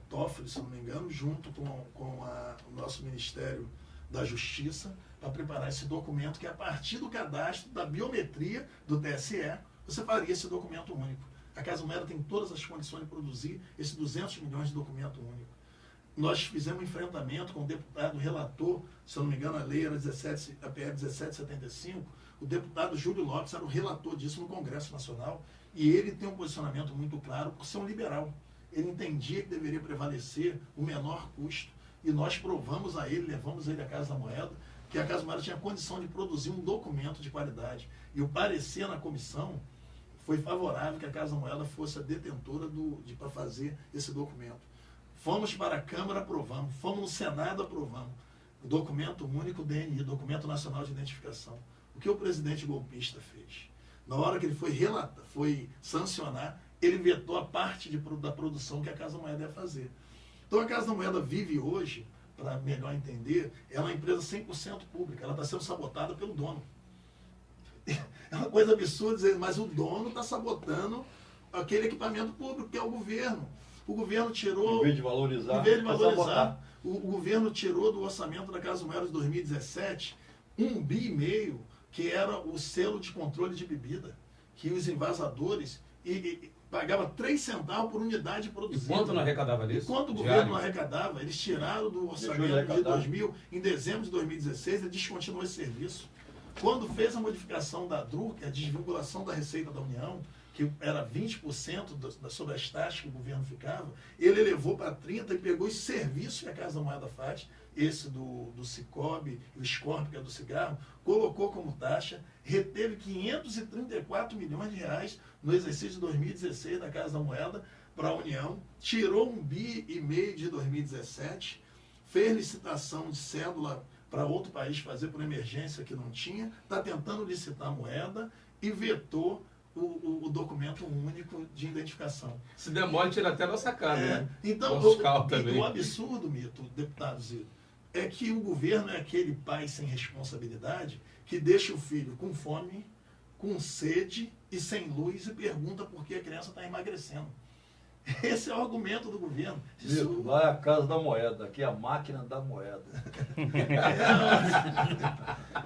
Toffoli, se eu não me engano, junto com o nosso Ministério da Justiça, para preparar esse documento que, a partir do cadastro, da biometria do TSE, você faria esse documento único. A Casa Moeda tem todas as condições de produzir esse 200 milhões de documento único. Nós fizemos um enfrentamento com o deputado relator, se eu não me engano, a lei era a PL 1775, o deputado Júlio Lopes era o relator disso no Congresso Nacional, e ele tem um posicionamento muito claro por ser um liberal. Ele entendia que deveria prevalecer o menor custo, e nós provamos a ele, levamos ele à Casa da Moeda, que a Casa da Moeda tinha condição de produzir um documento de qualidade. E o parecer na comissão foi favorável que a Casa da Moeda fosse a detentora para fazer esse documento. Fomos para a Câmara, aprovamos. Fomos no Senado, aprovamos. O documento único, DNI, Documento Nacional de Identificação. O que o presidente golpista fez? Na hora que ele foi sancionar, ele vetou a parte da produção que a Casa da Moeda ia fazer. Então a Casa da Moeda vive hoje, para melhor entender, é uma empresa 100% pública. Ela está sendo sabotada pelo dono. É uma coisa absurda dizer, mas o dono está sabotando aquele equipamento público, que é o governo. O governo tirou... Em vez de valorizar, o governo tirou do orçamento da Casa Moeda de 2017 1,5 bi, que era o selo de controle de bebida, que os invasadores pagavam 3 centavos por unidade produzida. E quanto não arrecadava disso? Enquanto o governo não arrecadava, eles tiraram do orçamento de 2000, em dezembro de 2016, ele descontinuou esse serviço. Quando fez a modificação da DRU, que é a desvinculação da Receita da União, que era 20% sobre as taxas que o governo ficava, ele elevou para 30% e pegou os serviços que a Casa da Moeda faz, esse do Cicobi, o Scorpio, que é do cigarro, colocou como taxa, reteve 534 milhões de reais no exercício de 2016 da Casa da Moeda para a União, tirou 1,5 bi de 2017, fez licitação de cédula para outro país fazer por emergência que não tinha, está tentando licitar a moeda e vetou o documento único de identificação. Se demora, tira até a nossa cara, né? Então, o absurdo, Mito, deputado Zito, é que o governo é aquele pai sem responsabilidade que deixa o filho com fome, com sede e sem luz e pergunta por que a criança está emagrecendo. Esse é o argumento do governo. Isso, lá é a casa da moeda, aqui é a máquina da moeda.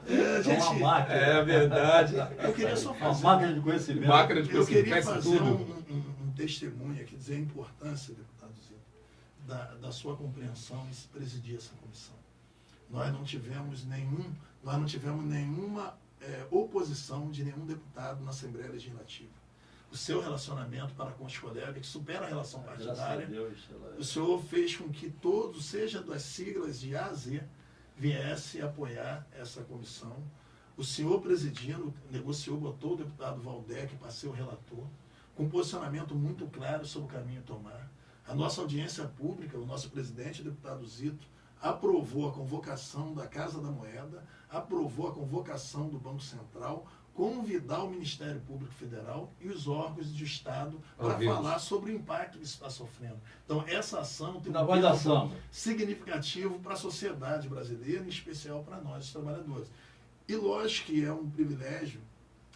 É uma máquina. É verdade. Eu queria só Uma fazer... máquina de conhecimento. Máquina de Eu queria conhecimento, fazer tudo. um testemunho aqui, dizer a importância, deputado Zito, da sua compreensão em se presidir essa comissão. Nós não tivemos nenhuma oposição de nenhum deputado na Assembleia Legislativa. O seu relacionamento para com os colegas, que supera a relação partidária, o senhor fez com que todos, seja das siglas de A a Z, viesse apoiar essa comissão. O senhor presidindo, negociou, botou o deputado Valdec para ser o relator, com um posicionamento muito claro sobre o caminho a tomar. A nossa audiência pública, o nosso presidente, o deputado Zito, aprovou a convocação da Casa da Moeda, aprovou a convocação do Banco Central, convidar o Ministério Público Federal e os órgãos do Estado para falar sobre o impacto que isso está sofrendo. Então, essa ação tem um peso significativo para a sociedade brasileira, em especial para nós, os trabalhadores. E lógico que é um privilégio,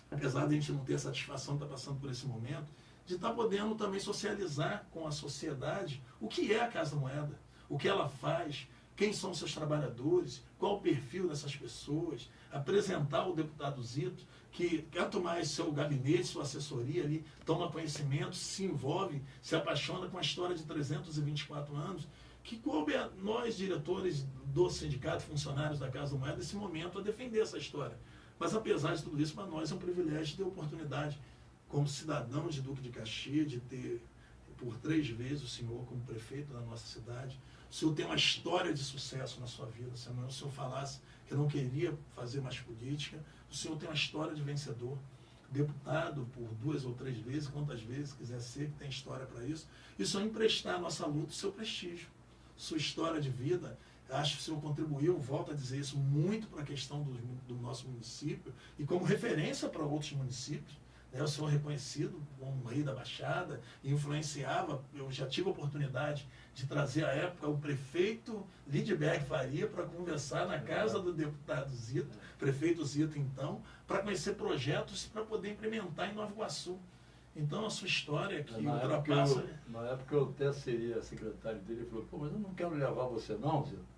apesar de a gente não ter satisfação de estar passando por esse momento, de estar podendo também socializar com a sociedade o que é a Casa da Moeda, o que ela faz, quem são seus trabalhadores, qual o perfil dessas pessoas, apresentar o deputado Zito, que quanto mais seu gabinete, sua assessoria ali, toma conhecimento, se envolve, se apaixona com a história de 324 anos, que coube a nós, diretores do sindicato, funcionários da Casa da Moeda, nesse momento, a defender essa história. Mas apesar de tudo isso, para nós é um privilégio ter a oportunidade, como cidadão de Duque de Caxias, de ter por 3 vezes o senhor como prefeito da nossa cidade. O senhor tem uma história de sucesso na sua vida. Se amanhã o senhor falasse que não queria fazer mais política, o senhor tem uma história de vencedor. Deputado por 2 ou 3 vezes, quantas vezes quiser ser, que tem história para isso. E o senhor emprestar à nossa luta o seu prestígio, sua história de vida. Acho que o senhor contribuiu, volto a dizer isso, muito para a questão do nosso município e como referência para outros municípios. O senhor reconhecido como rei da Baixada, influenciava, eu já tive a oportunidade de trazer à época o prefeito Lidberg Faria para conversar na casa do deputado Zito, prefeito Zito então, para conhecer projetos para poder implementar em Nova Iguaçu. Então a sua história que ultrapassa... Na época eu até seria secretário dele, ele falou, pô, mas eu não quero levar você não, Zito.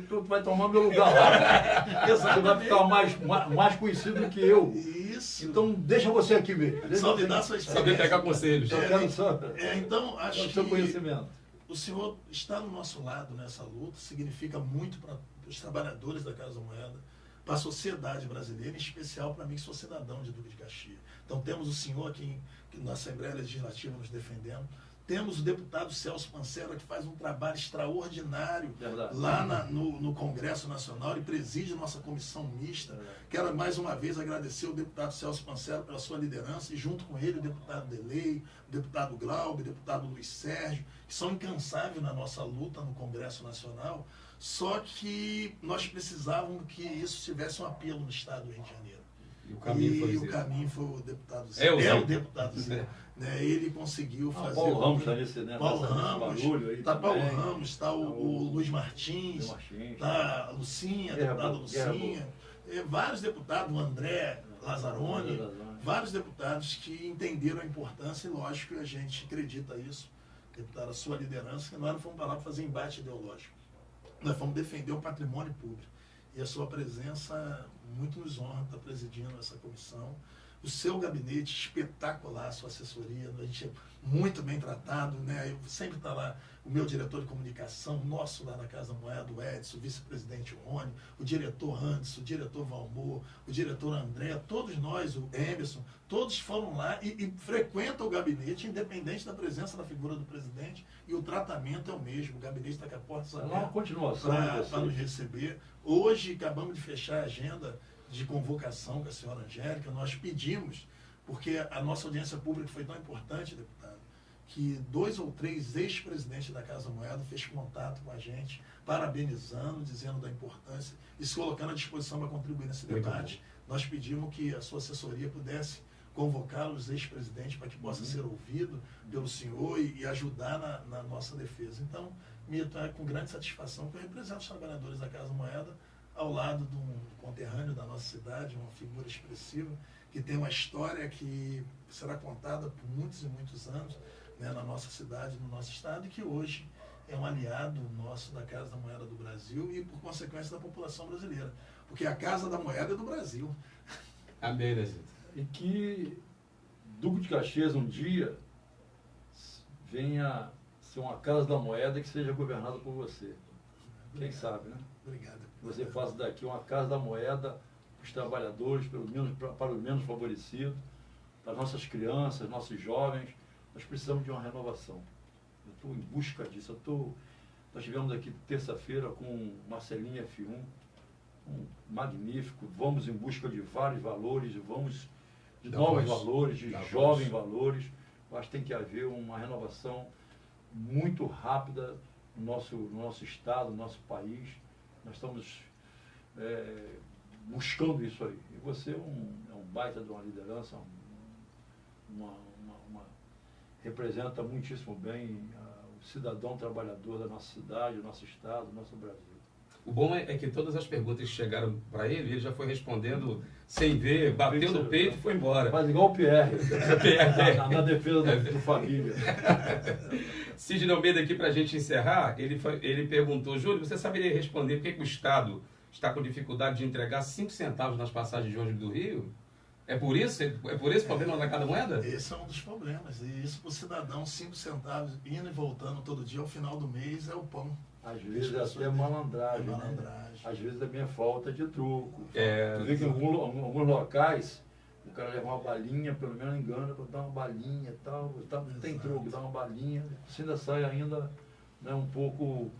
Tu vai tomar meu lugar lá. Você vai ficar mais conhecido do que eu. Isso. Então, deixa você aqui mesmo. Só me dá sua experiência. Saber pegar conselhos. Então, acho que seu conhecimento. O senhor estar no nosso lado nessa luta significa muito para os trabalhadores da Casa da Moeda, para a sociedade brasileira, em especial para mim, que sou cidadão de Duque de Caxias. Então, temos o senhor aqui na Assembleia Legislativa nos defendendo. Temos o deputado Celso Pancera, que faz um trabalho extraordinário lá no Congresso Nacional e preside nossa comissão mista. Quero mais uma vez agradecer o deputado Celso Pancera pela sua liderança e junto com ele o deputado Delei, o deputado Glaube, o deputado Luiz Sérgio, que são incansáveis na nossa luta no Congresso Nacional. Só que nós precisávamos que isso tivesse um apelo no Estado do Rio de Janeiro. E o caminho foi o deputado Zé. O deputado Zé. Ele conseguiu fazer... Paulo Ramos está nesse, né? Paulo Ramos, está Paulo Ramos, está o Luiz Martins, está a Lucinha, a deputada Lucinha, vários deputados, o André Lazzaroni, vários deputados que entenderam a importância e, lógico, a gente acredita isso, deputado, a sua liderança, que nós não fomos para lá para fazer embate ideológico. Nós fomos defender o patrimônio público. E a sua presença muito nos honra, está presidindo essa comissão. O seu gabinete espetacular, a sua assessoria, a gente é muito bem tratado, né? Eu sempre está lá o meu diretor de comunicação, nosso lá na Casa da Moeda, o Edson, o vice-presidente Rony, o diretor Anderson, o diretor Valmor, o diretor André, todos nós, o Emerson, todos foram lá e frequentam o gabinete, independente da presença da figura do presidente, e o tratamento é o mesmo. O gabinete está com a porta aberta para nos receber. Hoje acabamos de fechar a agenda de convocação com a senhora Angélica. Nós pedimos, porque a nossa audiência pública foi tão importante, deputado, que 2 ou 3 ex-presidentes da Casa da Moeda fez contato com a gente, parabenizando, dizendo da importância e se colocando à disposição para contribuir nesse debate. Nós pedimos que a sua assessoria pudesse convocar os ex-presidentes para que possa ser ouvido pelo senhor e ajudar na nossa defesa. Então, Mito, é com grande satisfação que eu represento os trabalhadores da Casa da Moeda ao lado de um conterrâneo da nossa cidade, uma figura expressiva, que tem uma história que será contada por muitos e muitos anos, né, na nossa cidade, no nosso estado, e que hoje é um aliado nosso da Casa da Moeda do Brasil e, por consequência, da população brasileira. Porque a Casa da Moeda é do Brasil. Amém, né, Zito? E que Duque de Caxias um dia venha ser uma Casa da Moeda que seja governada por você. Quem sabe, né? Obrigado. Você faça daqui uma Casa da Moeda para os trabalhadores, pelo menos para os menos favorecidos, para nossas crianças, nossos jovens. Nós precisamos de uma renovação. Eu estou em busca disso. Nós tivemos aqui terça-feira com Marcelinho F1, um magnífico. Vamos em busca de vários valores, vamos de novos valores, de jovens valores. Eu acho que tem que haver uma renovação muito rápida no nosso estado, no nosso país. Nós estamos buscando isso aí. E você é um baita de uma liderança, representa muitíssimo bem o cidadão trabalhador da nossa cidade, do nosso estado, do nosso Brasil. O bom é que todas as perguntas que chegaram para ele já foi respondendo sem ver, bateu no peito e foi embora. Mas igual o Pierre, na defesa do família. Sidney Almeida, aqui para a gente encerrar, ele perguntou: Júlio, você saberia responder por que o Estado está com dificuldade de entregar 5 centavos nas passagens de ônibus do Rio? É por isso? É por esse problema da cada moeda? Esse é um dos problemas. E isso para o cidadão, 5 centavos, indo e voltando todo dia, ao final do mês, é o pão. Às vezes até malandragem, malandragem. Às vezes também é falta de truco. Tu vê que em alguns locais, o cara leva uma balinha, pelo menos engana, para dar uma balinha e tal, tem truco, dá uma balinha, você ainda sai ainda, né, um pouco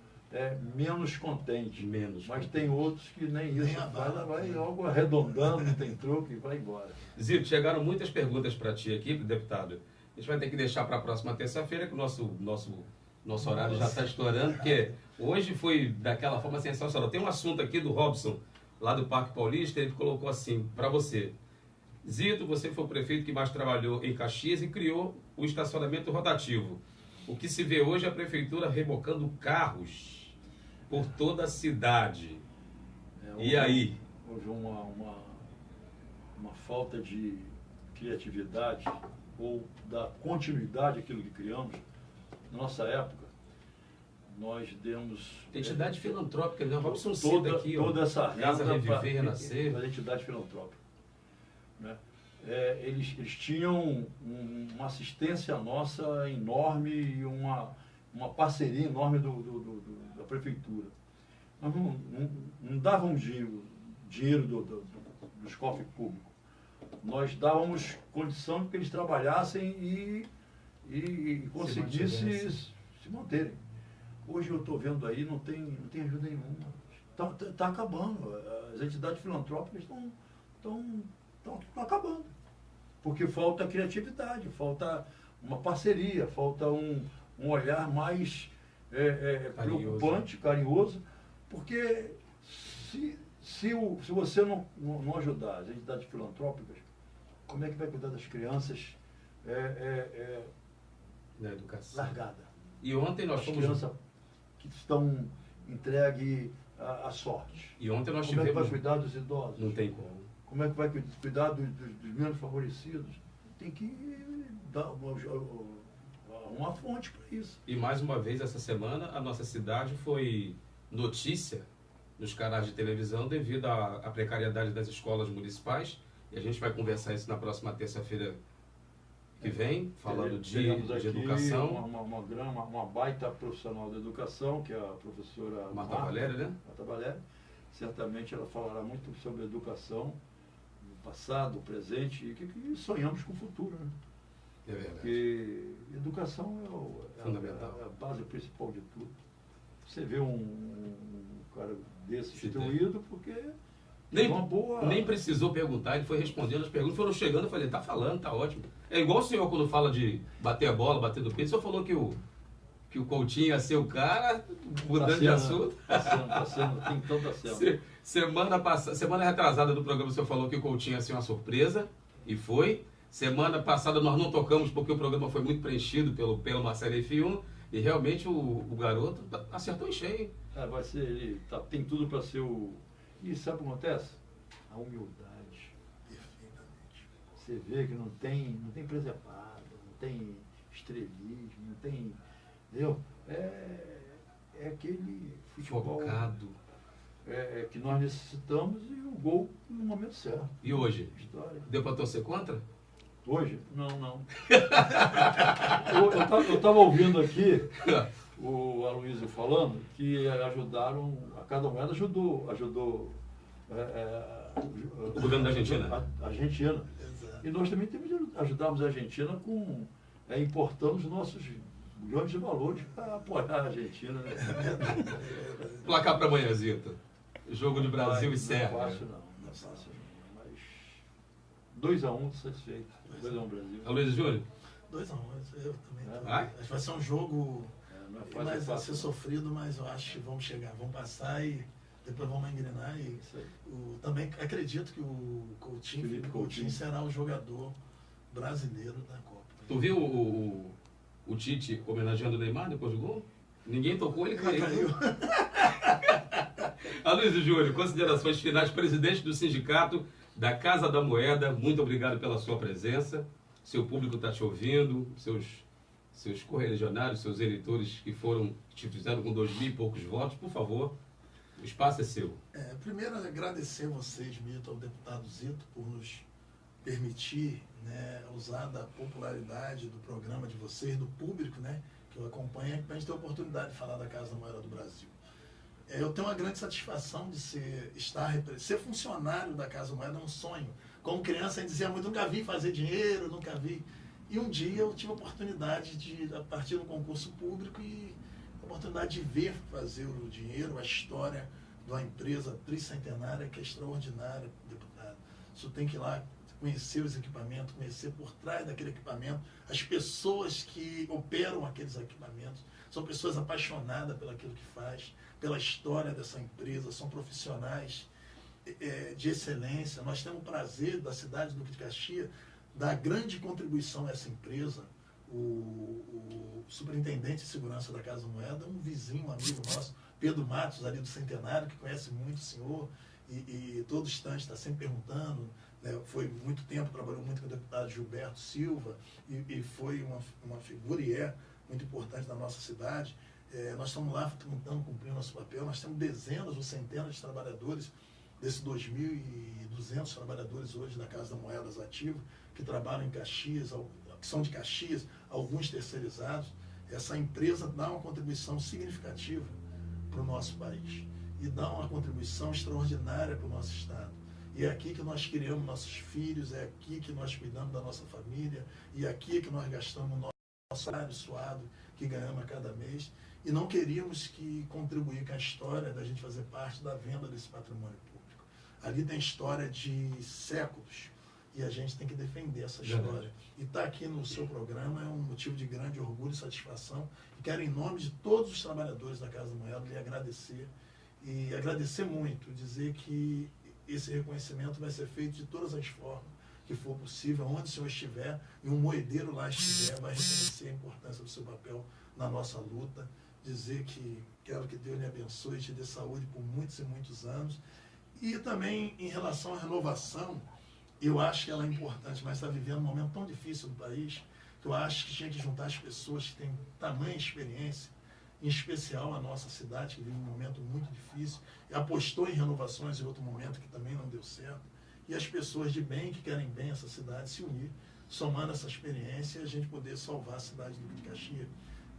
menos contente. Mas tem outros que nem isso, vai logo arredondando, não tem truco e vai embora. Zito, chegaram muitas perguntas para ti aqui, deputado. A gente vai ter que deixar para a próxima terça-feira, que o nosso horário já está estourando, porque hoje foi daquela forma sensacional. Tem um assunto aqui do Robson, lá do Parque Paulista, ele colocou assim, para você: Zito, você foi o prefeito que mais trabalhou em Caxias e criou o estacionamento rotativo. O que se vê hoje é a prefeitura rebocando carros por toda a cidade. E aí? Houve uma falta de criatividade ou da continuidade àquilo que criamos. Na nossa época, nós demos... Entidade filantrópica, né? Robson toda, aqui, toda essa Casa Reviver, Renascer. A entidade filantrópica. Né? Eles tinham uma assistência nossa enorme e uma parceria enorme da prefeitura. Nós não dávamos dinheiro dos cofres públicos. Nós dávamos condição de que eles trabalhassem e conseguissem se manterem. Hoje eu estou vendo aí, não tem ajuda nenhuma. Está acabando. As entidades filantrópicas estão acabando. Porque falta criatividade, falta uma parceria, falta um olhar mais preocupante, carinhoso, porque se você não ajudar as entidades filantrópicas, como é que vai cuidar das crianças na educação largada? E ontem nós fomos... crianças que estão entregues à sorte. E ontem nós como tivemos... é que vai cuidar dos idosos? Não tem como. Como é que vai cuidar dos menos favorecidos? Tem que dar uma fonte para isso. E mais uma vez, essa semana, a nossa cidade foi notícia nos canais de televisão devido à precariedade das escolas municipais. E a gente vai conversar isso na próxima terça-feira que vem, falando de educação. Uma baita profissional da educação, que é a professora Marta Valéria, né? Marta Valéria. Certamente ela falará muito sobre educação, no passado, no presente, e que sonhamos com o futuro. Né? É verdade. Porque educação fundamental. É a base principal de tudo. Você vê um cara desse instruído, porque nem precisou perguntar, ele foi respondendo as perguntas, foram chegando, eu falei, tá falando, tá ótimo. É igual o senhor quando fala de bater a bola, bater do peito, o senhor falou que o Coutinho ia ser o cara, mudando de assunto. Tá sendo, então tá sendo. Semana retrasada do programa o senhor falou que o Coutinho ia ser uma surpresa, e foi. Semana passada nós não tocamos porque o programa foi muito preenchido pelo Marcelo F1, e realmente o garoto acertou em cheio. Vai ser, ele tem tudo para ser o... E sabe o que acontece? A humildade. Perfeitamente. Você vê que não tem preservado, não tem estrelismo, não tem... Entendeu? É aquele futebol Focado. Que nós necessitamos e o gol no momento certo. E hoje? História. Deu para torcer contra? Hoje? Não. Eu estava ouvindo aqui o Aloysio falando que ajudaram, a Casa da Moeda ajudou O governo da Argentina. A Argentina. Exato. E nós também temos de ajudarmos a Argentina com importando os nossos milhões de valores para apoiar a Argentina. Né? Placar para amanhã, Zito. Jogo de Brasil e Sérvia. Não é fácil não. Mas 2-1 satisfeito. 2-1 Brasil. Aloysio Júnior? 2-1, eu também. Vai? Acho que vai ser um jogo Não é fácil, vai ser fácil, não. sofrido, mas eu acho que vamos chegar, vamos passar e depois vamos engrenar. E Isso aí. também acredito que o Coutinho, Felipe Coutinho será o jogador brasileiro da Copa. Tu viu o Tite homenageando o Neymar depois do gol? Ninguém tocou, ele caiu. Aloysio Júnior, considerações finais, presidente do sindicato da Casa da Moeda, muito obrigado pela sua presença. Seu público está te ouvindo, seus correligionários, seus eleitores que te fizeram com 2.000 e poucos votos, por favor, o espaço é seu. Primeiro, agradecer a vocês, Mito, ao deputado Zito, por nos permitir, né, usar da popularidade do programa de vocês, do público, né, que eu acompanho, para a gente ter a oportunidade de falar da Casa da Moeda do Brasil. Eu tenho uma grande satisfação de ser funcionário da Casa da Moeda, é um sonho. Como criança, a gente dizia muito, nunca vi fazer dinheiro, nunca vi. E um dia eu tive a oportunidade de, a partir do concurso público, e a oportunidade de ver fazer o dinheiro, a história de uma empresa tricentenária que é extraordinária, deputado. Isso tem que ir lá conhecer os equipamentos, conhecer por trás daquele equipamento, as pessoas que operam aqueles equipamentos. São pessoas apaixonadas pelo aquilo que faz, pela história dessa empresa, são profissionais de excelência. Nós temos o prazer da cidade do Duque de Caxias dar grande contribuição a essa empresa. O superintendente de segurança da Casa da Moeda, um vizinho, um amigo nosso, Pedro Matos, ali do Centenário, que conhece muito o senhor, e todo instante está sempre perguntando, né? Foi muito tempo, trabalhou muito com o deputado Gilberto Silva, e foi uma figura, e é muito importante da nossa cidade. Nós estamos lá tentando cumprir o nosso papel, nós temos dezenas ou centenas de trabalhadores, desses 2.200 trabalhadores hoje da Casa da Moeda ativa, que trabalham em Caxias, que são de Caxias, alguns terceirizados. Essa empresa dá uma contribuição significativa para o nosso país e dá uma contribuição extraordinária para o nosso estado. E é aqui que nós criamos nossos filhos, é aqui que nós cuidamos da nossa família, e é aqui que nós gastamos o nosso salário suado que ganhamos a cada mês. E não queríamos contribuir com a história da gente fazer parte da venda desse patrimônio público. Ali tem história de séculos, e a gente tem que defender essa história. E estar aqui no seu programa é um motivo de grande orgulho e satisfação. E quero, em nome de todos os trabalhadores da Casa da Moeda, lhe agradecer. E agradecer muito, dizer que esse reconhecimento vai ser feito de todas as formas que for possível, onde o senhor estiver, e um moedeiro lá estiver, vai reconhecer a importância do seu papel na nossa luta. Dizer que quero que Deus lhe abençoe e te dê saúde por muitos e muitos anos. E também, em relação à renovação, eu acho que ela é importante, mas está vivendo um momento tão difícil no país, que eu acho que tinha que juntar as pessoas que têm tamanha experiência, em especial a nossa cidade, que vive um momento muito difícil, e apostou em renovações em outro momento que também não deu certo, e as pessoas de bem, que querem bem essa cidade, se unir, somando essa experiência, e a gente poder salvar a cidade do Duque de Caxias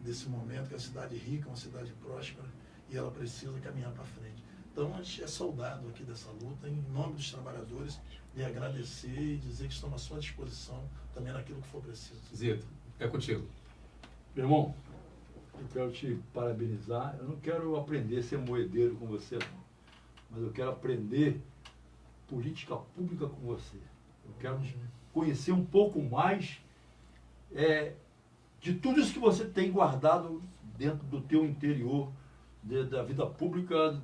desse momento, que é uma cidade rica, uma cidade próspera, e ela precisa caminhar para frente. Então, a gente é soldado aqui dessa luta, em nome dos trabalhadores, e agradecer e dizer que estamos à sua disposição também naquilo que for preciso. Zito, é contigo. Meu irmão, eu quero te parabenizar. Eu não quero aprender a ser moedeiro com você, não. Mas eu quero aprender política pública com você. Eu quero conhecer um pouco mais de tudo isso que você tem guardado dentro do teu interior, da vida pública,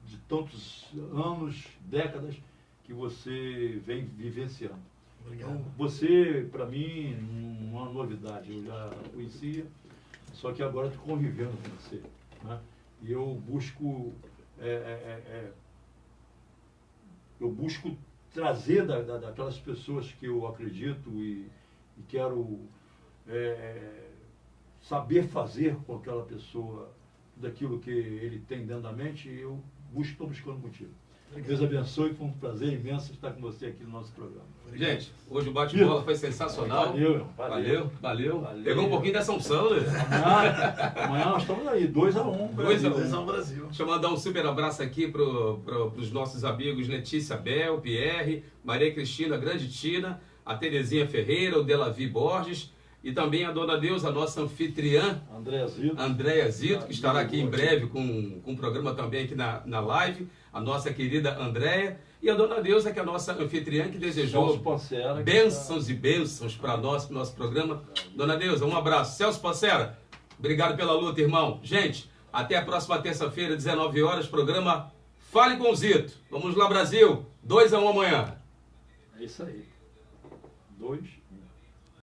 de tantos anos, décadas, que você vem vivenciando. Obrigado. Então, você, para mim, não é uma novidade. Eu já conhecia, só que agora estou convivendo com você, né? E eu busco trazer daquelas pessoas que eu acredito e quero saber fazer com aquela pessoa daquilo que ele tem dentro da mente, eu estou buscando contigo. Deus abençoe, foi um prazer imenso estar com você aqui no nosso programa. Gente, hoje o bate-bola foi sensacional. Valeu. Pegou um pouquinho dessa unção, né? Amanhã nós estamos aí, 2-1. 2-1 Brasil. Deixa eu mandar um super abraço aqui para os nossos amigos Letícia Bel, Pierre, Maria Cristina, Grande Tina, a Terezinha Ferreira, o Delavi Borges e também a Dona Deus, a nossa anfitriã, Andréia Zito, que estará aqui em breve com um programa também aqui na live, a nossa querida Andréia, e a Dona Deusa, que é a nossa anfitriã, que desejou bênçãos e bênçãos para nós, para o nosso programa. Dona Deusa, um abraço. Celso Pancera, obrigado pela luta, irmão. Gente, até a próxima terça-feira, 19 horas, programa Fale com o Zito. Vamos lá, Brasil, 2-1 amanhã. É isso aí. 2-1.